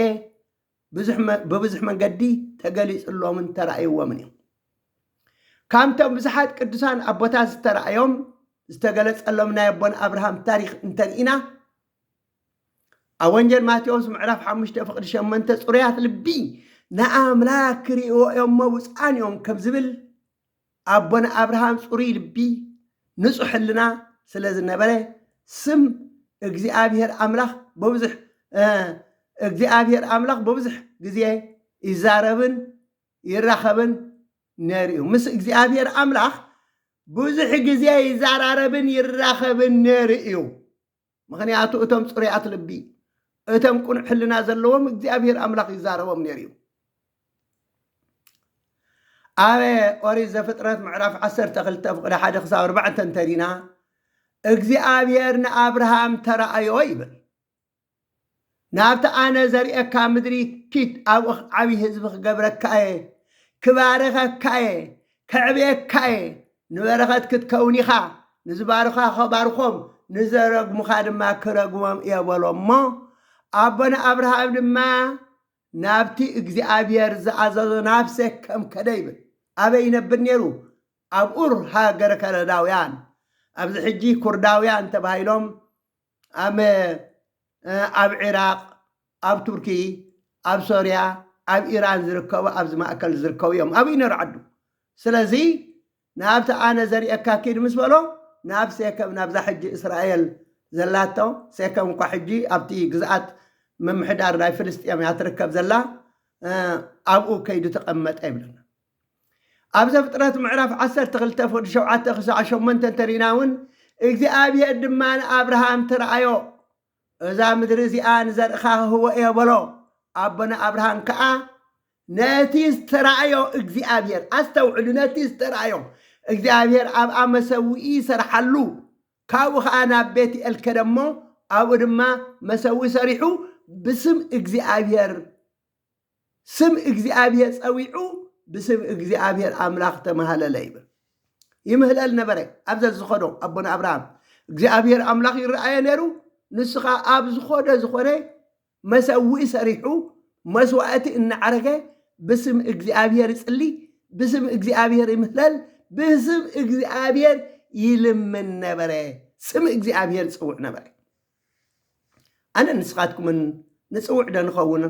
ብብዙሕ መንገዲ ተገሊፅሎምን ተራእይዎምን እዩ ካብቶም ብዙሓት ቅዱሳን ኣቦታት ዝተራእዮም ዝተገለፀሎም ናይ ኣቦን ኣብርሃም ታሪክ እንተሪእና ኣብ ወንጌል ማቴዎስ ምዕራፍ 5:8 ፅሩያት ልቢ ንኣምላክ ክሪእዎ እዮም ውፃን እዮም ከም ዝብል ኣቦን ኣብርሃም ፅሩይ ልቢ ንፁሕ ህልና ስለ ዝነበረ ስም እግዚኣብሔር ኣምላኽ በብዙሕ ግዜ ይዛረብን ይራኸብን ነይሩ ምስ እግዚኣብሔር ኣምላኽ ብዙሕ ግዜ ይዘራረብን ይራኸብን ነይሩ እዩ ምክንያቱ እቶም ጽሩያት ልቢ እቶም ቁኑዕ ሕልና ዘለዎም እግዚአብሔር አምላኽ ይዛረቦም ነይሩ እዩ አበ ኦሪት ዘፍጥረት ምዕራፍ 12 ፍቅዲ 1 ክሳብ 4 እንተሪና እግዚአብሔር ንአብርሃም ተራእዮ ይብል ናብቲ አነ ዘርኤካ ምድሪ ኪት ኣብ ዓብዪ ህዝቢ ክገብረካ እየ ክባረኸካ እየ ከዕብየካ እየ ንበረኸት ክትከውን ኢኻ ንዝባርኻ ከባርኾም ንዘረግሙኻ ድማ ክረግሞም እየ በሎ እሞ ኣቦና አብርሃም ድማ ናብቲ እግዚአብሔር ዝኣዘዞ ናብ ሴኬም ከደ ይብል ኣበይ ይነብር ነይሩ ኣብ ኡር ሃገረ ከለዳውያን ኣብዚ ሕጂ ኩርዳውያን ተባሂሎም ኣብ ኢራቅ ኣብ ቱርኪ ኣብ ሶርያ ኣብ ኢራን ዝርከቡ ኣብዚ ማእከል ዝርከቡ እዮም ኣብኡ ይነብሩ ዓዱ ስለዚ ናብቲ ኣነ ዘርኤካ ኪድ ምስ በሎ ናብ ሴኬም ናብዛ ሕጂ እስራኤል ዘላቶ ሴኬም እኳ ሕጂ ኣብቲ ግዝኣት ምምሕዳር ናይ ፍልስጥኤም እያ ትርከብ ዘላ ኣብኡ ከይዱ ተቐመጠ ይብለና ኣብ ዘፍጥረት ምዕራፍ 12 ፍቅዲ 7 ክሳብ 8 እንተሪና እውን እግዚአብሔር ድማ ንአብርሃም ተራእዮ እዛ ምድሪ እዚኣ ንዘርእኻ ክህቦ እየ በሎ ኣቦና አብርሃም ከዓ ነቲ ዝተራእዮ እግዚአብሔር ኣስተውዕሉ ነቲ ዝተራእዮ እግዚአብሔር ኣብኣ መሰዊኢ ይሰርሓሉ ካብኡ ከዓ ናብ ቤት ኤልከደ እሞ ኣብኡ ድማ መሰዊ ሰሪሑ ብስም እግዚአብሔር ፀዊዑ ብስም እግዚአብሔር አምላኽ ተመሃለለ ይብል ይምህለል ነበረ ኣብዘ ዝኸዶ ኣቦና አብርሃም እግዚአብሔር አምላኽ ይረአየ ነይሩ ንስኻ ኣብ ዝኸደ ዝኾነ መሰዊኢ ሰሪሑ መስዋዕቲ እናዓረገ ብስም እግዚአብሔር ይጽሊ ብስም እግዚአብሔር ይምህለል ብስም እግዚአብሔር ይልምን ነበረ ስም እግዚአብሔር ጽውዕ ነበረ ኣነ ንስኻትኩምን ንጽውዕ ደንኸውን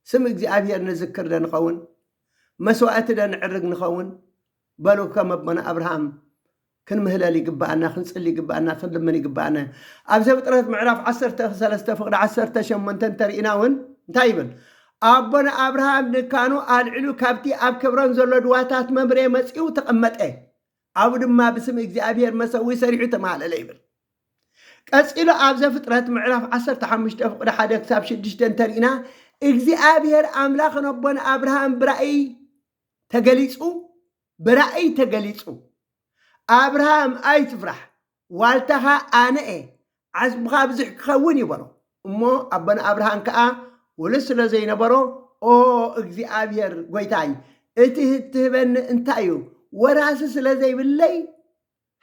ስም እግዚአብሔር ንዝክር ደንኸውን መስዋዕቲ ደንዕርግ ንኸውን በሉ ከም ኣቦና አብርሃም ክንምህለል ይግባአና ክንጽሊ ይግባአና ክንልምን ይግባአና ኣብ ዘፍጥረት ምዕራፍ 13 ፍቅዲ 18 እንተሪእና እውን እንታይ ይብል ኣቦና አብርሃም ንካኑ ኣልዕሉ ካብቲ ኣብ ክብሮን ዘሎ ድዋታት መምሬ መጺኡ ተቐመጠ ኣብኡ ድማ ብስም እግዚአብሔር መሰዊ ሰሪሑ ተማሃለለ ይብል ቀፂሉ ኣብ ዘፍጥረት ምዕራፍ 15 ፍቅዲ 1 ክሳብ 6 እንተሪእና እግዚአብሔር አምላኽ ኣቦና አብርሃም ብራእይ ተገሊጹ አብርሃም ኣይትፍራሕ ዋልታኻ ኣነ እየ ዓስብኻ ብዙሕ ክኸውን ይበሎ እሞ ኣቦና አብርሃም ከዓ ውሉስ ስለ ዘይነበሮ ኦ እግዚአብሔር ጎይታይ እቲ ትህበኒ እንታይ እዩ ወራሲ ስለ ዘይብለይ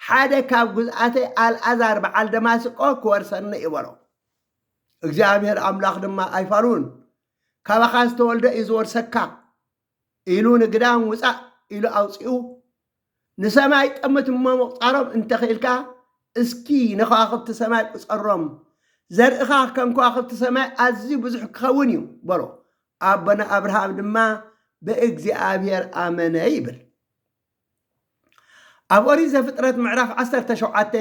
ሓደ ካብ ጉዝኣተይ ኣልዓዛር በዓል ደማስቆ ክወርሰኒ ይበሎ እግዚአብሔር አምላኽ ድማ ኣይፋሉን ካባኻ ዝተወልደ እዩ ዝወርሰካ ኢሉ ንግዳም ውፃእ ኢሉ ኣውፂኡ ንሰማይ ጠመት እሞ መቁፃሮም እንተኽኢልካ እስኪ ንከዋኽብቲ ሰማይ ቁፀሮም ዘርእኻ ከም ከዋኽብቲ ሰማይ ኣዝዩ ብዙሕ ክኸውን እዩ በሎ ኣቦና አብርሃም ድማ ብእግዚአብሔር ኣመነ ይብል ኣብ ኦሪት ዘፍጥረት ምዕራፍ 17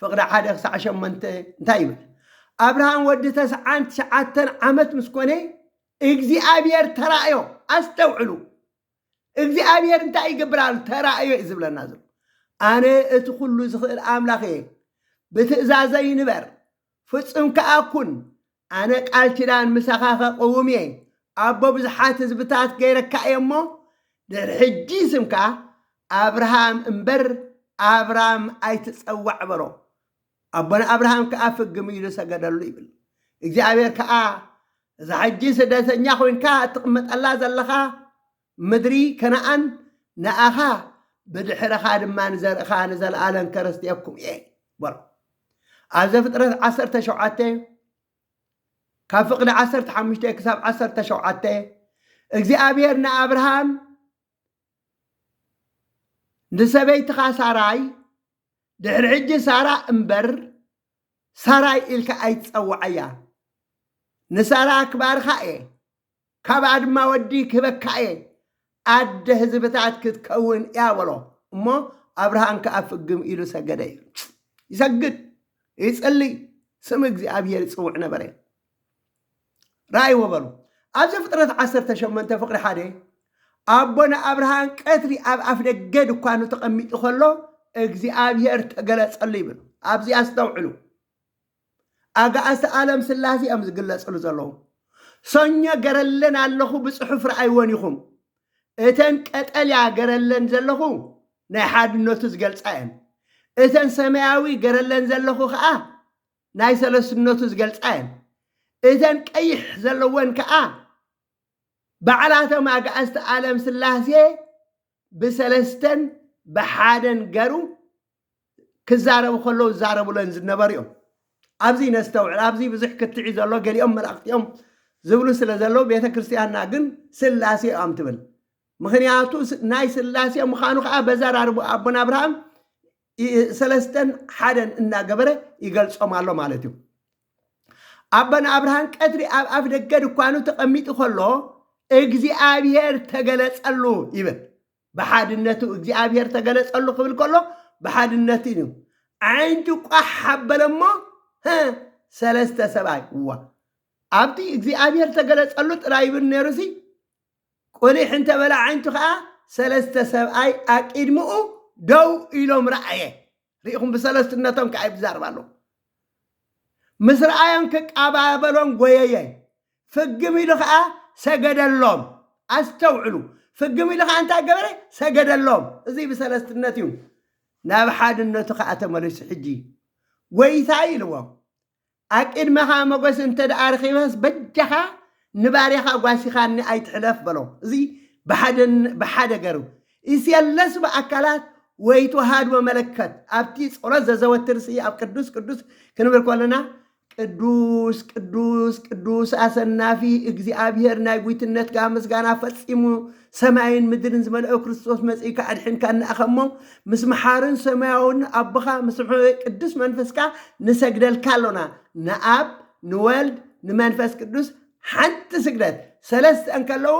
ፍቅዲ 1 ክሳብ 8 እንታይ ይብል አብርሃም ወዲ 99 ዓመት ምስ ኮነ እግዚአብሔር ተራእዮ ኣስተውዕሉ እግዚአብሔር እንታይ ይገብራል ተራእዮ እዩ ዝብለና ዘሎ ኣነ እቲ ኩሉ ዝኽእል ኣምላኽ እየ ብትእዛዘይ ንበር ፍጹም ከዓ ኩን ኣነ ቃል ኪዳን ምሳኻ ከቕውም እየ ኣቦ ብዙሓት ህዝብታት ገይረካ እየ እሞ ድሕሪ ሕጂ ስምካ አብርሃም እምበር አብራም ኣይትጸዋዕ በሎ ኣቦና አብርሃም ከዓ ፍግም ኢሉ ሰገደሉ ይብል እግዚአብሔር ከዓ እዛ ሕጂ ስደተኛ ኮይንካ እትቕመጠላ ዘለኻ ምድሪ ከነኣን ንኣኻ ብድሕርኻ ድማ ንዘርእኻ ንዘለኣለም ከረስትየኩም እየ በሎ ኣብ ዘፍጥረት 17 ካብ ፍቅዲ 15 ክሳብ 17 እግዚአብሔር ንአብርሃም ንሰበይትኻ ሳራይ ድሕሪ ሕጂ ሳራ እምበር ሳራይ ኢልካ ኣይትጸዋዓያ ንሳራ ክባርኻ እየ ካብኣ ድማ ወዲ ክህበካ እየ ኣደ ህዝብታት ክትከውን እያ በሎ እሞ አብርሃም ከዓ ፍግም ኢሉ ሰገደ ይሰግድ ይጸሊ ስም እግዚአብሔር ይጽውዕ ነበረ ራእይ ወበሉ ኣብ ዘፍጥረት 18 ፍቅዲ 1 ኣቦና አብርሃም ቀትሪ ኣብ ኣፍ ደገ ድኳኑ ተቐሚጡ ከሎ እግዚአብሔር ተገለጸሉ ይብል ኣብዚ ኣስተውዕሉ ኣጋኣስቲ ዓለም ስላሴ እዮም ዝግለጽሉ ዘለዉ ሰኞ ገረለን ኣለኹ ብጽሑፍ ረኣይዎን ኢኹም እተን ቀጠልያ ገረለን ዘለኹ ናይ ሓድነቱ ዝገልጻ እየን እተን ሰማያዊ ገረለን ዘለኹ ከዓ ናይ ሰለስትነቱ ዝገልጻ እየን እተን ቀይሕ ዘለወን ከዓ ባዕላቶም ኣጋኣስቲ ዓለም ስላሴ ብሰለስተን ብሓደን ገሩ ክዛረቡ ከለዉ ዝዛረቡለን ዝነበሩ እዮም ኣብዚ ነስተውዕል ኣብዚ ብዙሕ ክትዒ ዘሎ ገሊኦም መላእኽቲኦም ዝብሉ ስለ ዘሎ ቤተ ክርስቲያንና ግን ስላሴ እዮም ትብል ምክንያቱ ናይ ስላሴ ምዃኑ ከዓ በዘራርቡ ኣቦና አብርሃም ሰለስተን ሓደን እናገበረ ይገልጾም ኣሎ ማለት እዩ ኣቦና አብርሃም ቀድሪ ኣብ ኣፍ ደገ ድኳኑ ተቐሚጡ ከሎ እግዚአብሔር ተገለጸሉ ይብል በሓድነቱ እግዚአብሔር ተገለጸሉ ክብል ከሎ በሓድነቱ እዩ ዓይንቱ ቋሕ ሓበለሞ ሰለስተ ሰብኣይ ዋ ኣብቲ እግዚአብሔር ተገለጸሉ ጥራይ ይብል ነይሩሲ ቆሊሕ እንተበላ ዓይንቱ ከዓ ሰለስተ ሰብኣይ ኣቂድምኡ ደው ኢሎም ረአየ ርኢኹም ብሰለስትነቶም ከዓ ይዛረባሉ ምስ ረአዮም ክቃባበሎም ጎየየ ፍግም ኢሉ ከዓ ሰገደሎም ኣስተውዕሉ ፍግም ኢሉ ከዓ እንታይ ገበረ ሰገደሎም እዚ ብሰለስትነት እዩ ናብ ሓድነቱ ከዓ ተመሊሱ ሕጂ ጎይታ ኢልዎም ኣቂድመኻ መጎስ እንተ ደኣ ረኺበስ በጃኻ ንባርያኻ ጓሲኻኒ ኣይትሕለፍ በሎ እዚ ብሓደ ገሩ ይስየለስ በኣካላት ወይተዋሃድ መለከት ኣብቲ ጸሎት ዘዘወትር ሲ ኣብ ቅዱስ ቅዱስ ክንብል ከለና ቅዱስ ቅዱስ ቅዱስ ኣሰናፊ እግዚአብሔር ናይ ጉይትነትካ ምስጋና ፈጺሙ ሰማይን ምድርን ዝመልኦ ክርስቶስ መጽኢካ ኣድሕንካ ንኣኸሞ ምስ መሓርን ሰማያውን ኣቦኻ ምስ ቅዱስ መንፈስካ ንሰግደልካ ኣሎና ንኣብ ንወልድ ንመንፈስ ቅዱስ ሓንቲ ስግደት ሰለስተ እንከለዉ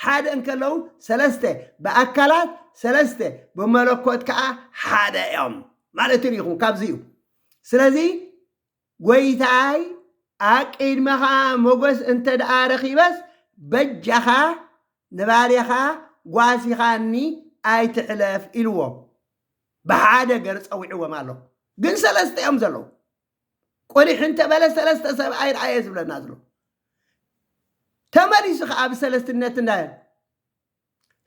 ሓደ እንከለዉ ሰለስተ ብኣካላት ሰለስተ ብመለኮት ከዓ ሓደ እዮም ማለት ኢኹም ካብዚ እዩ ስለዚ ጎይታይ ኣቂድመኻ ሞገስ እንተ ደኣ ረኺበስ በጃኻ ንባርያኻ ጓሲኻኒ ኣይትሕለፍ ኢልዎ ብሓደ ገር ፀዊዕዎም ኣሎ ግን ሰለስተ እዮም ዘለዉ ቆሊሕ እንተበለ ሰለስተ ሰብኣይ ረአየ ዝብለና ዘሎ ተመሊሱ ከዓ ብሰለስትነት እንዳየ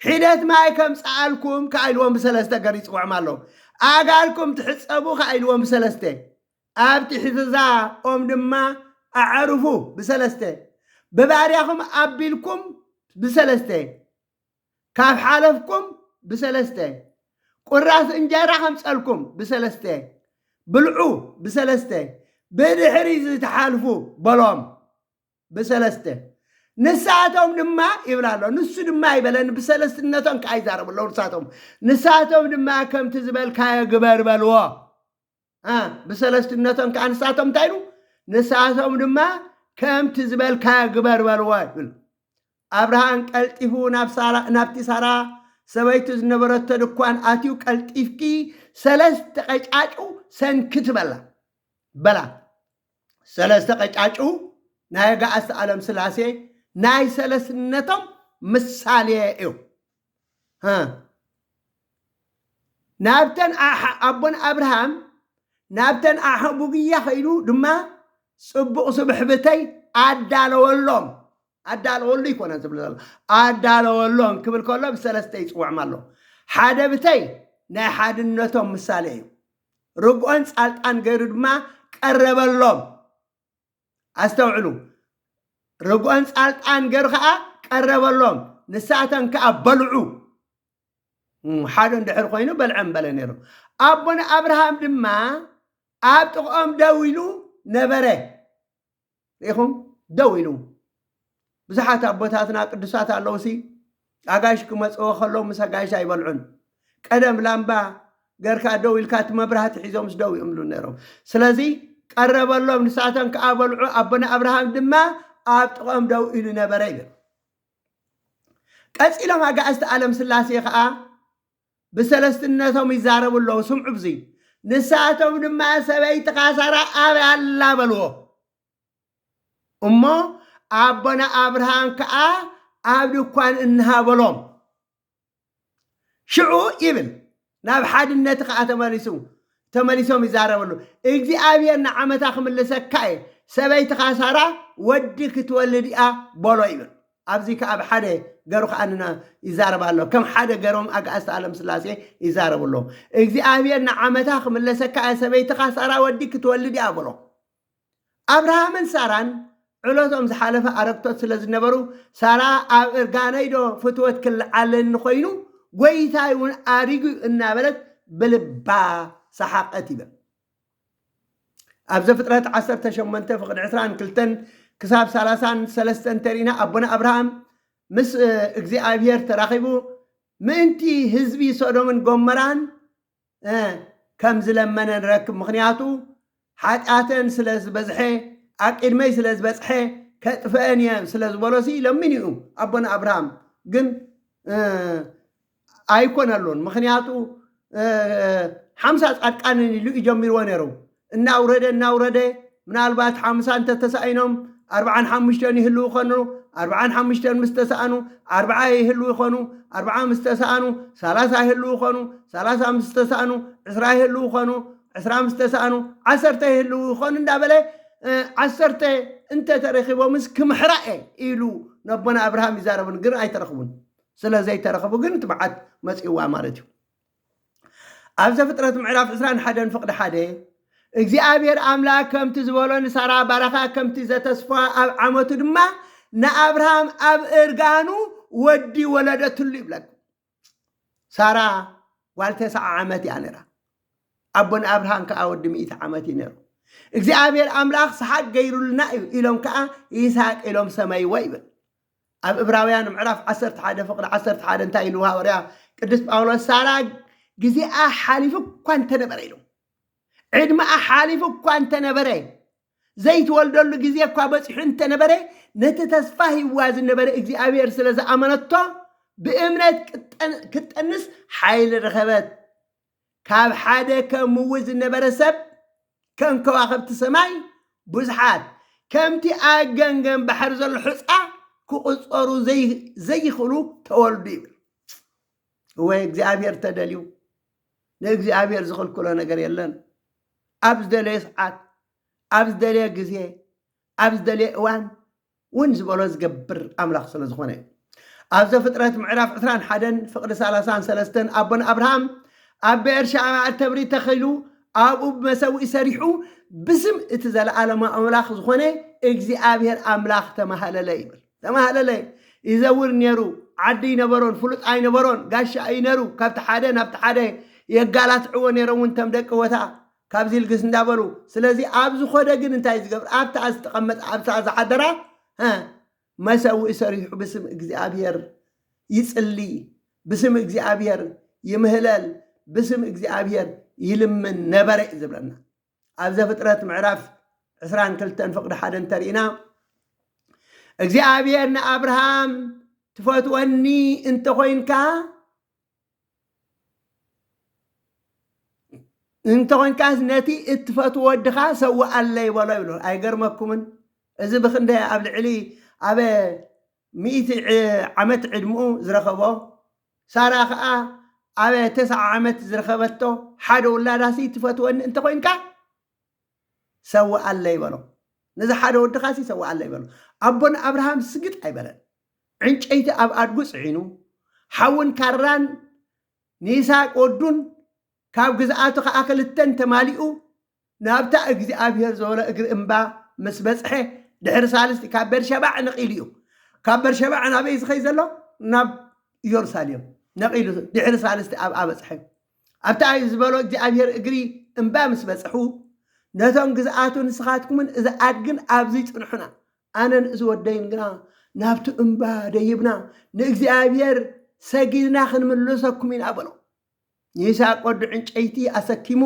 ሒደት ማይ ከም ፀኣልኩም ከዓ ኢልዎም ብሰለስተ ገር ይፅውዕም ኣሎ ኣጋልኩም ትሕፀቡ ከዓ ኢልዎም ብሰለስተ ኣብቲ ሕትዛ ኦም ድማ ኣዕርፉ ብሰለስተ ብባርያኹም ኣቢልኩም ብሰለስተ ካብ ሓለፍኩም ብሰለስተ ቁራስ እንጀራ ከምፀልኩም ብሰለስተ ብልዑ ብሰለስተ ብድሕሪ ዝተሓልፉ በሎም ብሰለስተ ንሳቶም ድማ ይብላሎ ንሱ ድማ ይበለን ብሰለስትነቶም ከዓ ይዛረብሎ ንሳቶም ንሳቶም ድማ ከምቲ ዝበልካዮ ግበር በልዎ ብሰለስትነቶም ከዓ ንሳቶም እንታይ ኢሉ ንሳቶም ድማ ከምቲ ዝበልካዮ ግበር በልዎ ይብል አብርሃም ቀልጢፉ ናብቲ ሳራ ሰበይቱ ዝነበረቶ ድኳን ኣትዩ ቀልጢፍኪ ሰለስተ ቀጫጩ ሰንክት በላ ሰለስተ ቀጫጩ ናይ ኣጋኣስቲ ዓለም ስላሴ ናይ ሰለስትነቶም ምሳሌ እዩ ናብተን ኣቦን አብርሃም ናብተን ኣሕቡግያ ኸይዱ ድማ ጽቡቕ ስብሕብተይ ኣዳለወሎም ኣዳለወሉ ይኮነ ዝብል ዘሎ ኣዳለወሎም ክብል ከሎ ብሰለስተ ይፅውዕም ኣሎ ሓደ ብተይ ናይ ሓድነቶም ምሳሌ እዩ ርግኦን ጻልጣን ገይሩ ድማ ቀረበሎም ኣስተውዕሉ ርግኦን ጻልጣን ገይሩ ከዓ ቀረበሎም ንሳተን ከዓ በልዑ ሓደ እንድሕር ኮይኑ በልዐን በለ ነይሩ ኣቦና አብርሃም ድማ ኣብ ጥቕኦም ደው ኢሉ ነበረ ኢኹም ደው ኢሉ ብዙሓት ኣቦታትና ቅዱሳት ኣለውሲ ኣጋይሽ ክመፅዎ ከለዉ ምስ ኣጋይሽ ኣይበልዑን ቀደም ላምባ ገርካ ደው ኢልካ እቲ መብራህቲ ሒዞም ምስ ደው ይእምሉ ነይሮም ስለዚ ቀረበሎም ንሳቶም ከዓ በልዑ ኣቦና አብርሃም ድማ ኣብ ጥቕኦም ደው ኢሉ ነበረ ይብል ቀፂሎም ኣጋእዝቲ ዓለም ስላሴ ከዓ ብሰለስትነቶም ይዛረቡ ኣለዉ ስምዑ ብዚ ንሳቶም ድማ ሰበይትኻ ሳራ ኣበይ ኣላ በልዎ እሞ ኣቦና አብርሃም ከዓ ኣብ ድኳን እንሃበሎም ሽዑ ይብል ናብ ሓድነት ከዓ ተመሊሱ ተመሊሶም ይዛረበሉ እግዚአብሔር ንዓመታ ክምልሰካ ሰበይትኻ ሳራ ወዲ ክትወልድ እያ በሎ ይብል ኣብዚ ከኣብ ሓደ ገሩ ከኣንና ይዛረብ ኣሎ ከም ሓደ ገሮም ኣጋእዝቲ ዓለም ስላሴ ይዛረብሎ እግዚአብሔር ንዓመታ ክምልሰካ ሰበይትኻ ሳራ ወዲ ክትወልድ እያ በሎ አብርሃምን ሳራን ዕለቶም ዝሓለፈ ኣረግቶት ስለ ዝነበሩ ሳራ ኣብ እርጋነይዶ ፍትወት ክልዓለን ኮይኑ ጎይታይ እውን ኣሪጉ እናበለት ብልባ ሰሓቀት ይብል ኣብ ዘፍጥረት 18 ፍቅዲ 22 ክሳብ 33 ተሪና ኣቦና አብርሃም ምስ እግዚአብሔር ተራኺቡ ምእንቲ ህዝቢ ሶዶምን ጎመራን ከም ዝለመነ ንረክብ ምክንያቱ ሓጢአተን ስለ ዝበዝሐ ኣብ ቅድመይ ስለ ዝበፅሐ ከጥፍአን እየ ስለ ዝበሎሲ ለምን እዩ ኣቦና አብርሃም ግን ኣይኮነሉን ምክንያቱ 50 ጻድቃን ኢሉ ይጀምርዎ ነይሩ እናውረደ ምናልባት 50 እንተተሳኢኖም 45 ይህሉ ይኾኑ 45 ምስተሰኣኑ 40 ይህሉ ይኾኑ 40 ምስተሰኣኑ 30 ይህሉ ይኾኑ 30 ምስተሰኣኑ 20 ይህሉ ይኾኑ 20 ምስተሰኣኑ 10 ይህሉ ይኾኑ እንዳበለ 10 እንተ ተረኺቦምስ ክምሕራኤ ኢሉ ነቦና አብርሃም ይዛረቡን ግን ኣይተረኽቡን ስለዘይ ተረኽቡ ግን ትብዓት መጽዋ ማለት እዩ ኣብ ዘፍጥረት ምዕራፍ 21 ፍቅዲ 1 እግዚአብሔር አምላክ ከምቲ ዝበሎ ንሳራ ባረኻ ከምቲ ዘተስፋ ኣብ ዓመቱ ድማ ንአብርሃም ኣብ እርጋኑ ወዲ ወለደትሉ ይብለክ ሳራ ዋልተ 9 ዓመት እያ ነይራ ኣቦን አብርሃም ከዓ ወዲ 100 ዓመት እዩ ነይሩ እግዚአብሔር አምላክ ሰሓቅ ገይሩልና ኢሎም ከዓ ይስሐቅ ኢሎም ሰመይዎ ይብል ኣብ ዕብራውያን ምዕራፍ 11 ፍቅዲ 11 እንታይ ኢሉ ሃወርያ ቅዱስ ጳውሎስ ሳራ ጊዜኣ ሓሊፉ እኳ እንተነበረ ኢሉ ዕድመኣ ሓሊፉ እኳ እንተነበረ ዘይትወልደሉ ጊዜ እኳ በፂሑ እንተነበረ ነቲ ተስፋ ሂዋ ዝነበረ እግዚአብሔር ስለ ዝኣመነቶ ብእምነት ክትጠንስ ሓይሊ ረኸበት ካብ ሓደ ከምው ዝነበረ ሰብ ከም ከዋኽብቲ ሰማይ ብዙሓት ከምቲ ኣብ ገንገን ባሕሪ ዘሎ ሕፃ ክቁፀሩ ዘይኽእሉ ተወልዱ ይብል ወይ እግዚአብሔር ተደልዩ ንእግዚአብሔር ዝኽልክሎ ነገር የለን ኣብ ዝደለየ ሰዓት ኣብ ዝደለየ ግዜ ኣብ ዝደለየ እዋን ውን ዝበሎ ዝገብር ኣምላኽ ስለ ዝኾነ ኣብ ዘፍጥረት ምዕራፍ 21 ፍቅዲ 33 ኣቦና አብርሃም ኣብ ቤርሻባ ተብሪ ተኺሉ ኣብኡ መሰዊኢ ሰሪሑ ብስም እቲ ዘለዓለማ ኣምላኽ ዝኾነ እግዚአብሔር ኣምላኽ ተማሃለለ ይብል ተማሃለለ ይዘውር ነይሩ ዓዲ ይነበሮን ፍሉጥ ኣይነበሮን ጋሻ ኣይነሩ ካብቲ ሓደ ናብቲ ሓደ የጋላትዕዎ ነይሮም እውን ተም ደቂ ወታ ካብዚ ልግስ እንዳበሉ ስለዚ ኣብ ዝኸደ ግን እንታይ ዝገብር ኣብታ ዝተቐመጠ ኣብታ ዝሓደራ መሰዊኢ ሰሪሑ ብስም እግዚአብሔር ይጽሊ ብስም እግዚአብሔር ይምህለል ብስም እግዚአብሔር ይልምን ነበረ ዝብለና ኣብ ዘፍጥረት ምዕራፍ 22 ፍቅዲ 1 ተሪእና እግዚአብሔር ንአብርሃም ትፈትወኒ እንተኮይንካ እንተኮይንካስ ነቲ እትፈትዎ ወድኻ ሰውኣለይ በሎ ይብሎ ኣይገርመኩምን እዚ ብክንደይ ኣብ ልዕሊ ኣብ 100 ዓመት ዕድምኡ ዝረኸቦ ሳራ ከዓ ኣብ 9 ዓመት ዝረኸበቶ ሓደ ውላዳሲ ትፈትወኒ እንተኮይንካ ሰውኣለይ በሎ ነዚ ሓደ ወድኻሲ ሰውኣለይ በሎ ኣቦና አብርሃም ስግጥ ኣይበለን ዕንጨይቲ ኣብ ኣድጉ ጽዒኑ ሓውን ካራን ንይስሐቅ ወዱን ካብ ግዝኣቱ ከዓ ክልተን ተማሊኡ ናብታ እግዚአብሔር ዝበሎ እግሪ እምባ ምስ በፅሐ ድሕሪ ሳልስቲ ካብ ቤርሸባዕ ነቂሉ እዩ ካብ ቤርሸባዕ ናበይ ዝኸይ ዘሎ ናብ ኢየሩሳሌም ነቂሉ ድሕሪ ሳልስቲ ኣብ ኣበፅሐ ኣብታ ዝበሎ እግዚአብሔር እግሪ እምባ ምስ በፅሑ ነቶም ግዝኣቱ ንስኻትኩምን እዚ ኣድግን ኣብዚ ፅንሑና ኣነን እዚ ወደይን ግና ናብቲ እምባ ደይብና ንእግዚአብሔር ሰጊድና ክንምልሰኩም ኢና በሎ ይስሐቅ ወዲ ዕንጨይቲ ኣሰኪሙ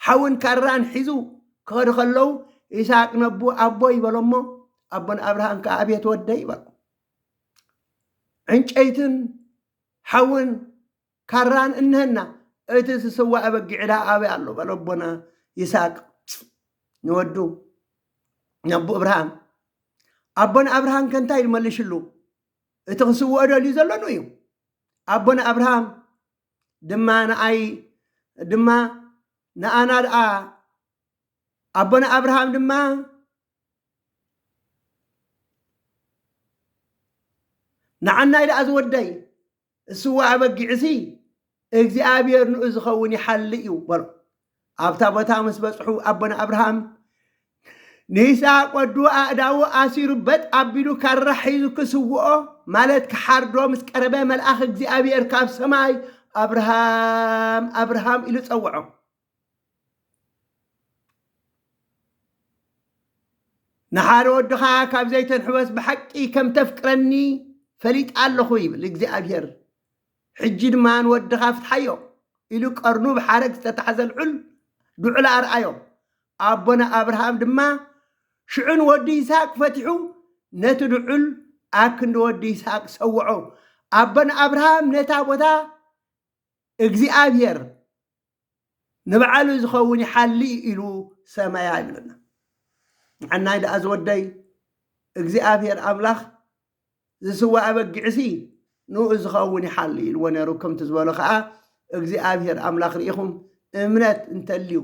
ሓውን ካራን ሒዙ ክኸዱ ከለዉ ይስሐቅ ነቡ ኣቦ ይበሎሞ ኣቦን አብርሃም ከዓ ኣቤት ወደይ ይበሎ ዕንጨይትን ሓውን ካራን እንህና እቲ ዝስዋዕ በጊዕዳ ኣበይ ኣሎ በሎ ኣቦና ይስሐቅ ንወዱ ነቡ አብርሃም ኣቦና አብርሃም ከንታይ ይመልሽሉ እቲ ክስውዖ ደልዩ ዘሎኑ እዩ ኣቦና አብርሃም ድማ ንኣይ ድማ ንኣና ደኣ ኣቦና ኣብርሃም ድማ ንዓናይ ደኣ ዝወደይ እስዋ ኣበጊዕሲ እግዚኣብሔር ንኡ ዝኸውን ይሓሊ እዩ በሎ ኣብታ ቦታ ምስ በፅሑ ኣቦና ኣብርሃም ንይስሐቅ ወዱ ኣእዳዉ ኣሲሩ በጥ ኣቢሉ ካራ ሒዙ ክስውኦ ማለት ክሓርዶ ምስ ቀረበ መልኣኽ እግዚኣብሔር ካብ ሰማይ ኣብርሃም ኣብርሃም ኢሉ ፀውዖ ንሓደ ወድኻ ካብ ዘይተንሕወስ ብሓቂ ከም ተፍቅረኒ ፈሊጥ ኣለኹ ይብል እግዚኣብሔር ሕጂ ድማ ንወድኻ ፍትሓዮ ኢሉ ቀርኑ ብሓረግ ዝተታሕዘ ልዑል ኣርኣዮ ኣቦና ኣብርሃም ድማ ሽዑን ወዲ ይስሐቅ ፈቲሑ ነቲ ልዑል ኣክንዲ ወዲ ይስሐቅ ሰውዖ ኣቦና ኣብርሃም ነታ ቦታ እግዚኣብሔር ንበዓሉ ዝኸውን ይሓሊ ኢሉ ሰማያ ይብለና ንዓናይ ደኣ ዝወደይ እግዚኣብሔር ኣምላኽ ዝስዋ ኣበጊዕሲ ንኡ ዝኸውን ይሓሊ ኢልዎ ነይሩ ከምቲ ዝበሎ ከዓ እግዚኣብሔር ኣምላኽ ርኢኹም እምነት እንተልዩ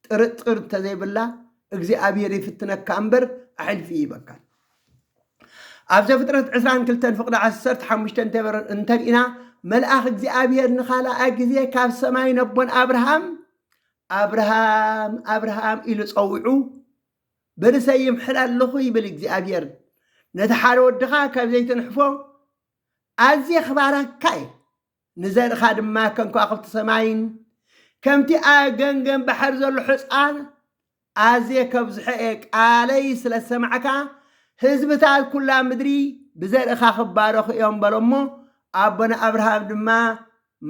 ጥርጥር እንተዘይብላ እግዚኣብሔር ይፍትነካ እምበር ኣሕልፊ ይበካ ኣብ ዘፍጥረት 22 ፍቅዲ 15 እንተሪእና መልኣኽ እግዚኣብሔር ንኻልኣ ግዜ ካብ ሰማይ ነቦን ኣብርሃም ኣብርሃም ኣብርሃም ኢሉ ፀዊዑ በርሰይ ይምሕል ኣለኹ ይብል እግዚኣብሔር ነቲ ሓደ ወድኻ ካብ ዘይትንሕፎ ኣዝየ ክባረካ እየ ንዘርእኻ ድማ ከም ከዋኽብቲ ሰማይን ከምቲ ኣብ ገንገን ባሕር ዘሎ ሕፃን ኣዝየ ከብዝሐ እየ ቃለይ ስለ ሰማዕካ ህዝብታት ኩላ ምድሪ ብዘርእኻ ክባረኹ እዮም በሎ እሞ ኣቦና ኣብርሃም ድማ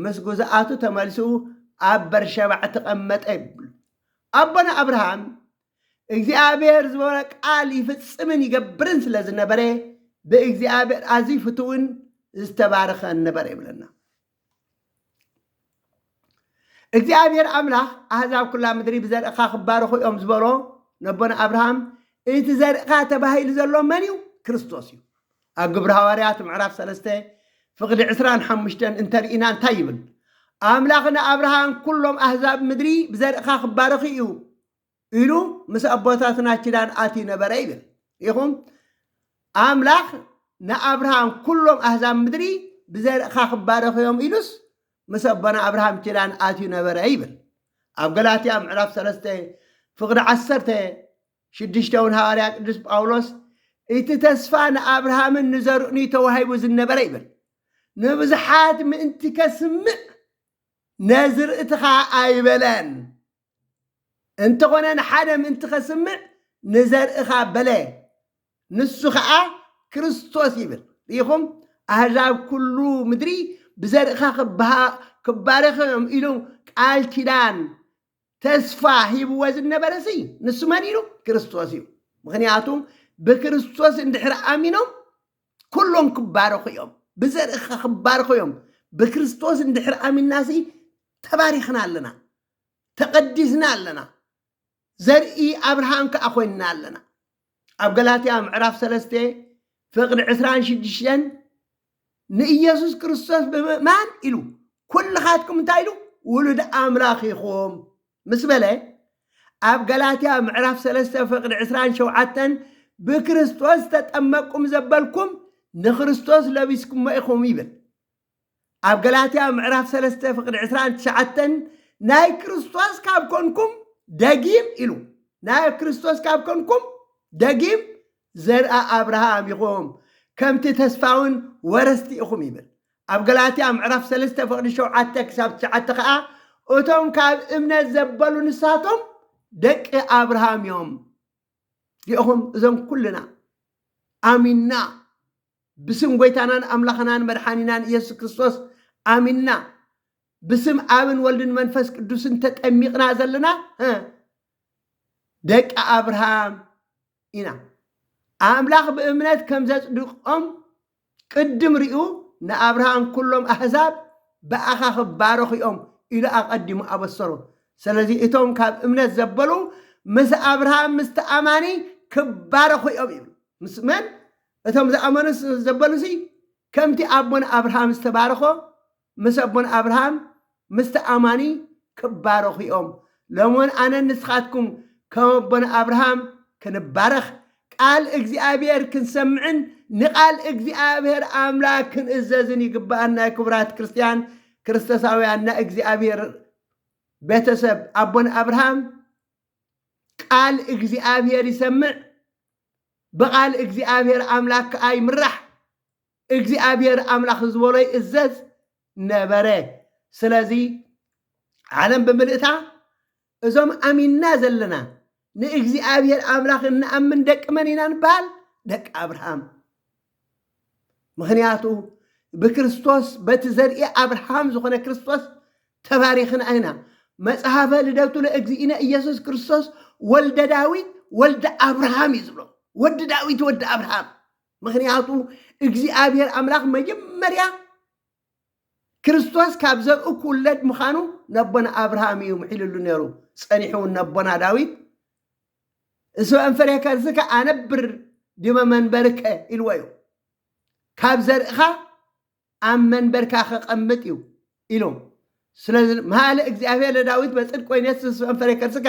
ምስ ጉዝኣቱ ተመልሱ ኣብ በርሸባዕ ተቐመጠ ይብል ኣቦና ኣብርሃም እግዚኣብሔር ዝበሎ ቃል ይፍፅምን ይገብርን ስለ ዝነበረ ብእግዚኣብሔር ኣዝዩ ፍትውን ዝተባረኸ ነበረ ይብለና እግዚኣብሔር ኣምላኽ ኣህዛብ ኩላ ምድሪ ብዘርእኻ ክባረኹ እዮም ዝበሎ ነቦና ኣብርሃም እቲ ዘርእኻ ተባሂሉ ዘሎ መን እዩ ክርስቶስ እዩ ኣብ ግብሪ ሃዋርያት ምዕራፍ 3 ፍቅዲ 25 እንተሪእና እንታይ ይብል ኣምላኽ ንኣብርሃም ኩሎም ኣህዛብ ምድሪ ብዘርእኻ ክባረኹ እዩ ኢሉ ምስ ኣቦታትና ኪዳን ኣትዩ ነበረ ይብል ኢኹም ኣምላኽ ንኣብርሃም ኩሎም ኣህዛብ ምድሪ ብዘርእኻ ክባረኹ እዮም ኢሉስ ምስ ኣቦና ኣብርሃም ኪዳን ኣትዩ ነበረ ይብል ኣብ ገላትያ ምዕራፍ 3 ፍቅዲ 16 ሃዋርያ ቅዱስ ጳውሎስ እቲ ተስፋ ንኣብርሃምን ንዘርእኒ ተዋሂቡ ዝነበረ ይብል ንብዙሓት ምእንቲ ከስምዕ ነዝርእትኻ ኣይበለን እንተኾነ ንሓደ ምእንቲ ከስምዕ ንዘርእኻ በለ ንሱ ከዓ ክርስቶስ ይብል ኢኹም ኣህዛብ ኩሉ ምድሪ ብዘርእኻ ክባረኹ እዮም ኢሉ ቃል ኪዳን ተስፋ ሂብዎ ዝነበረሲ ንሱ መን ኢሉ ክርስቶስ እዩ ምክንያቱ ብክርስቶስ እንድሕር ኣሚኖም ኩሎም ክባረኹ እዮም ብዘርእኻ ክባረኹ እዮም ብክርስቶስ እንድሕር ኣሚንናሲ ተባሪኽና ኣለና ተቐዲስና ኣለና ዘርኢ ኣብርሃም ከዓ ኮይንና ኣለና ኣብ ገላትያ ምዕራፍ 3 ፍቅዲ 26 ንኢየሱስ ክርስቶስ ብምእማን ኢሉ ኩልኻትኩም እንታይ ኢሉ ውሉድ ኣምላኽ ኢኹም ምስ በለ ኣብ ገላትያ ምዕራፍ 3 ፍቅዲ 27 ብክርስቶስ ተጠመቅኩም ዘበልኩም ንክርስቶስ ለቢስኩም ኢኹም ይብል ኣብ ገላትያ ምዕራፍ 3 ፍቅዲ 29 ናይ ክርስቶስ ካብ ኮንኩም ደጊም ኢሉ ናይ ክርስቶስ ካብ ኮንኩም ደጊም ዘርአ ኣብርሃም ኢኹም ከምቲ ተስፋውን ወረስቲ ኢኹም ይብል ኣብ ገላትያ ምዕራፍ 3 ፍቅዲ 7 ክሳብ 9 ከዓ እቶም ካብ እምነት ዘበሉ ንሳቶም ደቂ ኣብርሃም እዮም ኢኹም እዞም ኩልና ኣሚንና ብስም ጎይታናን ኣምላኽናን መድሓኒናን ኢየሱስ ክርስቶስ ኣሚንና ብስም ኣብን ወልድን መንፈስ ቅዱስን ተጠሚቕና ዘለና ደቂ ኣብርሃም ኢና ኣምላኽ ብእምነት ከም ዘጽድቆም ቅድም ርኡ ንኣብርሃም ኩሎም ኣሕዛብ ብኣኻ ክባረኹ እዮም ኢሉ ኣቐዲሙ ኣበሰሩ ስለዚ እቶም ካብ እምነት ዘበሉ ምስ ኣብርሃም ምስ ተኣማኒ ክባረኹ እዮም ይብሉ ምስ መን እቶም ዝኣመኑ ዘበሉሲ ከምቲ ኣቦን ኣብርሃም ዝተባረኾ ምስ ኣቦን ኣብርሃም ምስ ተኣማኒ ክባረኹ እዮም لمن أنا نسخاتكم كما بنا أبراهام كنبارخ قال እግዚአብሔር ክንሰምዕን ንቃል እግዚአብሔር አምላክ ክንእዘዝን ይግባአና ክብራት ክርስቲያን ክርስቶሳውያንና እግዚአብሔር ቤተሰብ አቦን አብርሃም ቃል እግዚአብሔር ይሰምዕ በቃል እግዚአብሔር አምላክ አይምራሕ እግዚአብሔር አምላክ ዝበሎ ይእዘዝ ነበረ ስለዚ ዓለም በመልእታ እዞም አሚንና ዘለና ንእግዚአብሔር አምላክ እንአምን ደቅ መኒና ንባል ደቅ አብርሃም ምክንያቱ በክርስቶስ በትዘርኢ አብርሃም ዝኾነ ክርስቶስ ተባሪኽና አይና መጽሐፈ ልደቱ ለእግዚእነ ኢየሱስ ክርስቶስ ወልደ ዳዊት ወልደ አብርሃም ይዝብሎ ወድ ዳዊት ወድ አብርሃም ምክንያቱ እግዚአብሔር አምላክ መጀመሪያ ክርስቶስ ካብ ዘርኡ ኩለድ ምዃኑ ነቦና አብርሃም እዩ ምሒልሉ ነይሩ ጸኒሑ ነቦና ዳዊት እሱ አንፈሪያ ከርዝከ አነብር ዲመ መንበርከ ኢልወዩ ካብ ዘርእኻ ኣብ መንበርካ ከቐምጥ እዩ ኢሎም ስለዚ መሃለ እግዚአብሔር ለዳዊት በጽድቅ ኮይነት እሱ አንፈሪያ ከርዝከ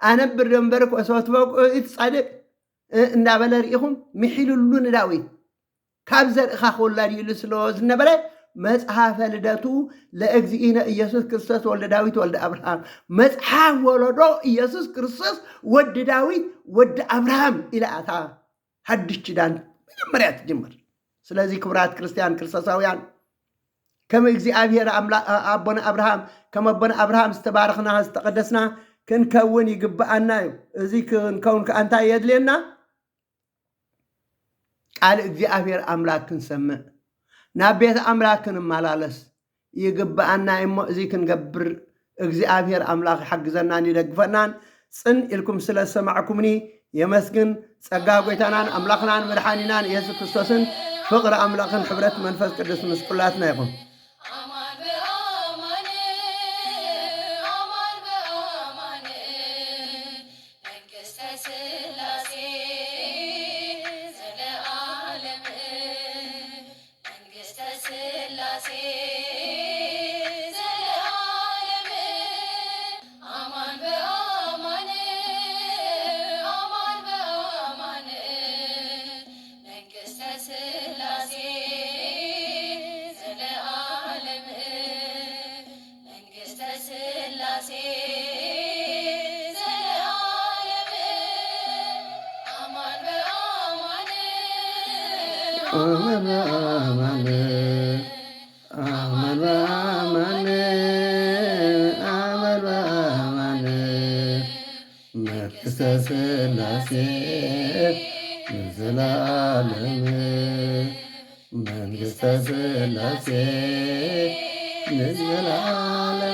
አነብር ዲመ መንበርከ ወሰወትበቁ ይትጻድቅ እንዳበለ ርኢኹም ምሒልሉ ንዳዊት ካብ ዘርእኻ ክውላድ ኢሉ ስለ ዝነበረ መጽሐፈ ልደቱ ለእግዚእነ ኢየሱስ ክርስቶስ ወልደ ዳዊት ወልደ አብርሃም መጽሐፍ ወለዶ ኢየሱስ ክርስቶስ ወድ ዳዊት ወድ አብርሃም ኢላታ ሐዲስ ኪዳን መጀመሪያ ትጀምር ስለዚህ ክብራት ክርስቲያን ክርስቶሳውያን ከም እግዚአብሔር አቦና አብርሃም ከም አቦና አብርሃም ዝተባረኽና ዝተቀደስና ክንከውን ይግባአና እዩ እዚ ክንከውን ከአንታ የድልየና ቃል እግዚአብሔር አምላክ ክንሰምዕ ናብ ቤተ አምላክ ክንመላለስ ይግባአና እሞ እዚ ክንገብር እግዚአብሔር አምላክ ይሕግዘናን ይደግፈናን ጽን ኢልኩም ስለ ሰማዕኩምኒ የመስግን ጸጋ ጎይታናን አምላክናን መድኃኒናን ኢየሱስ ክርስቶስን ፍቅሪ አምላክን ሕብረት መንፈስ ቅዱስ ምስ ኩላትና ይኹን አመን አመን አመን አመን አመን አመን መንግሥተ ሥላሴ ለዘላለም መንግሥተ ሥላሴ ለዘላለም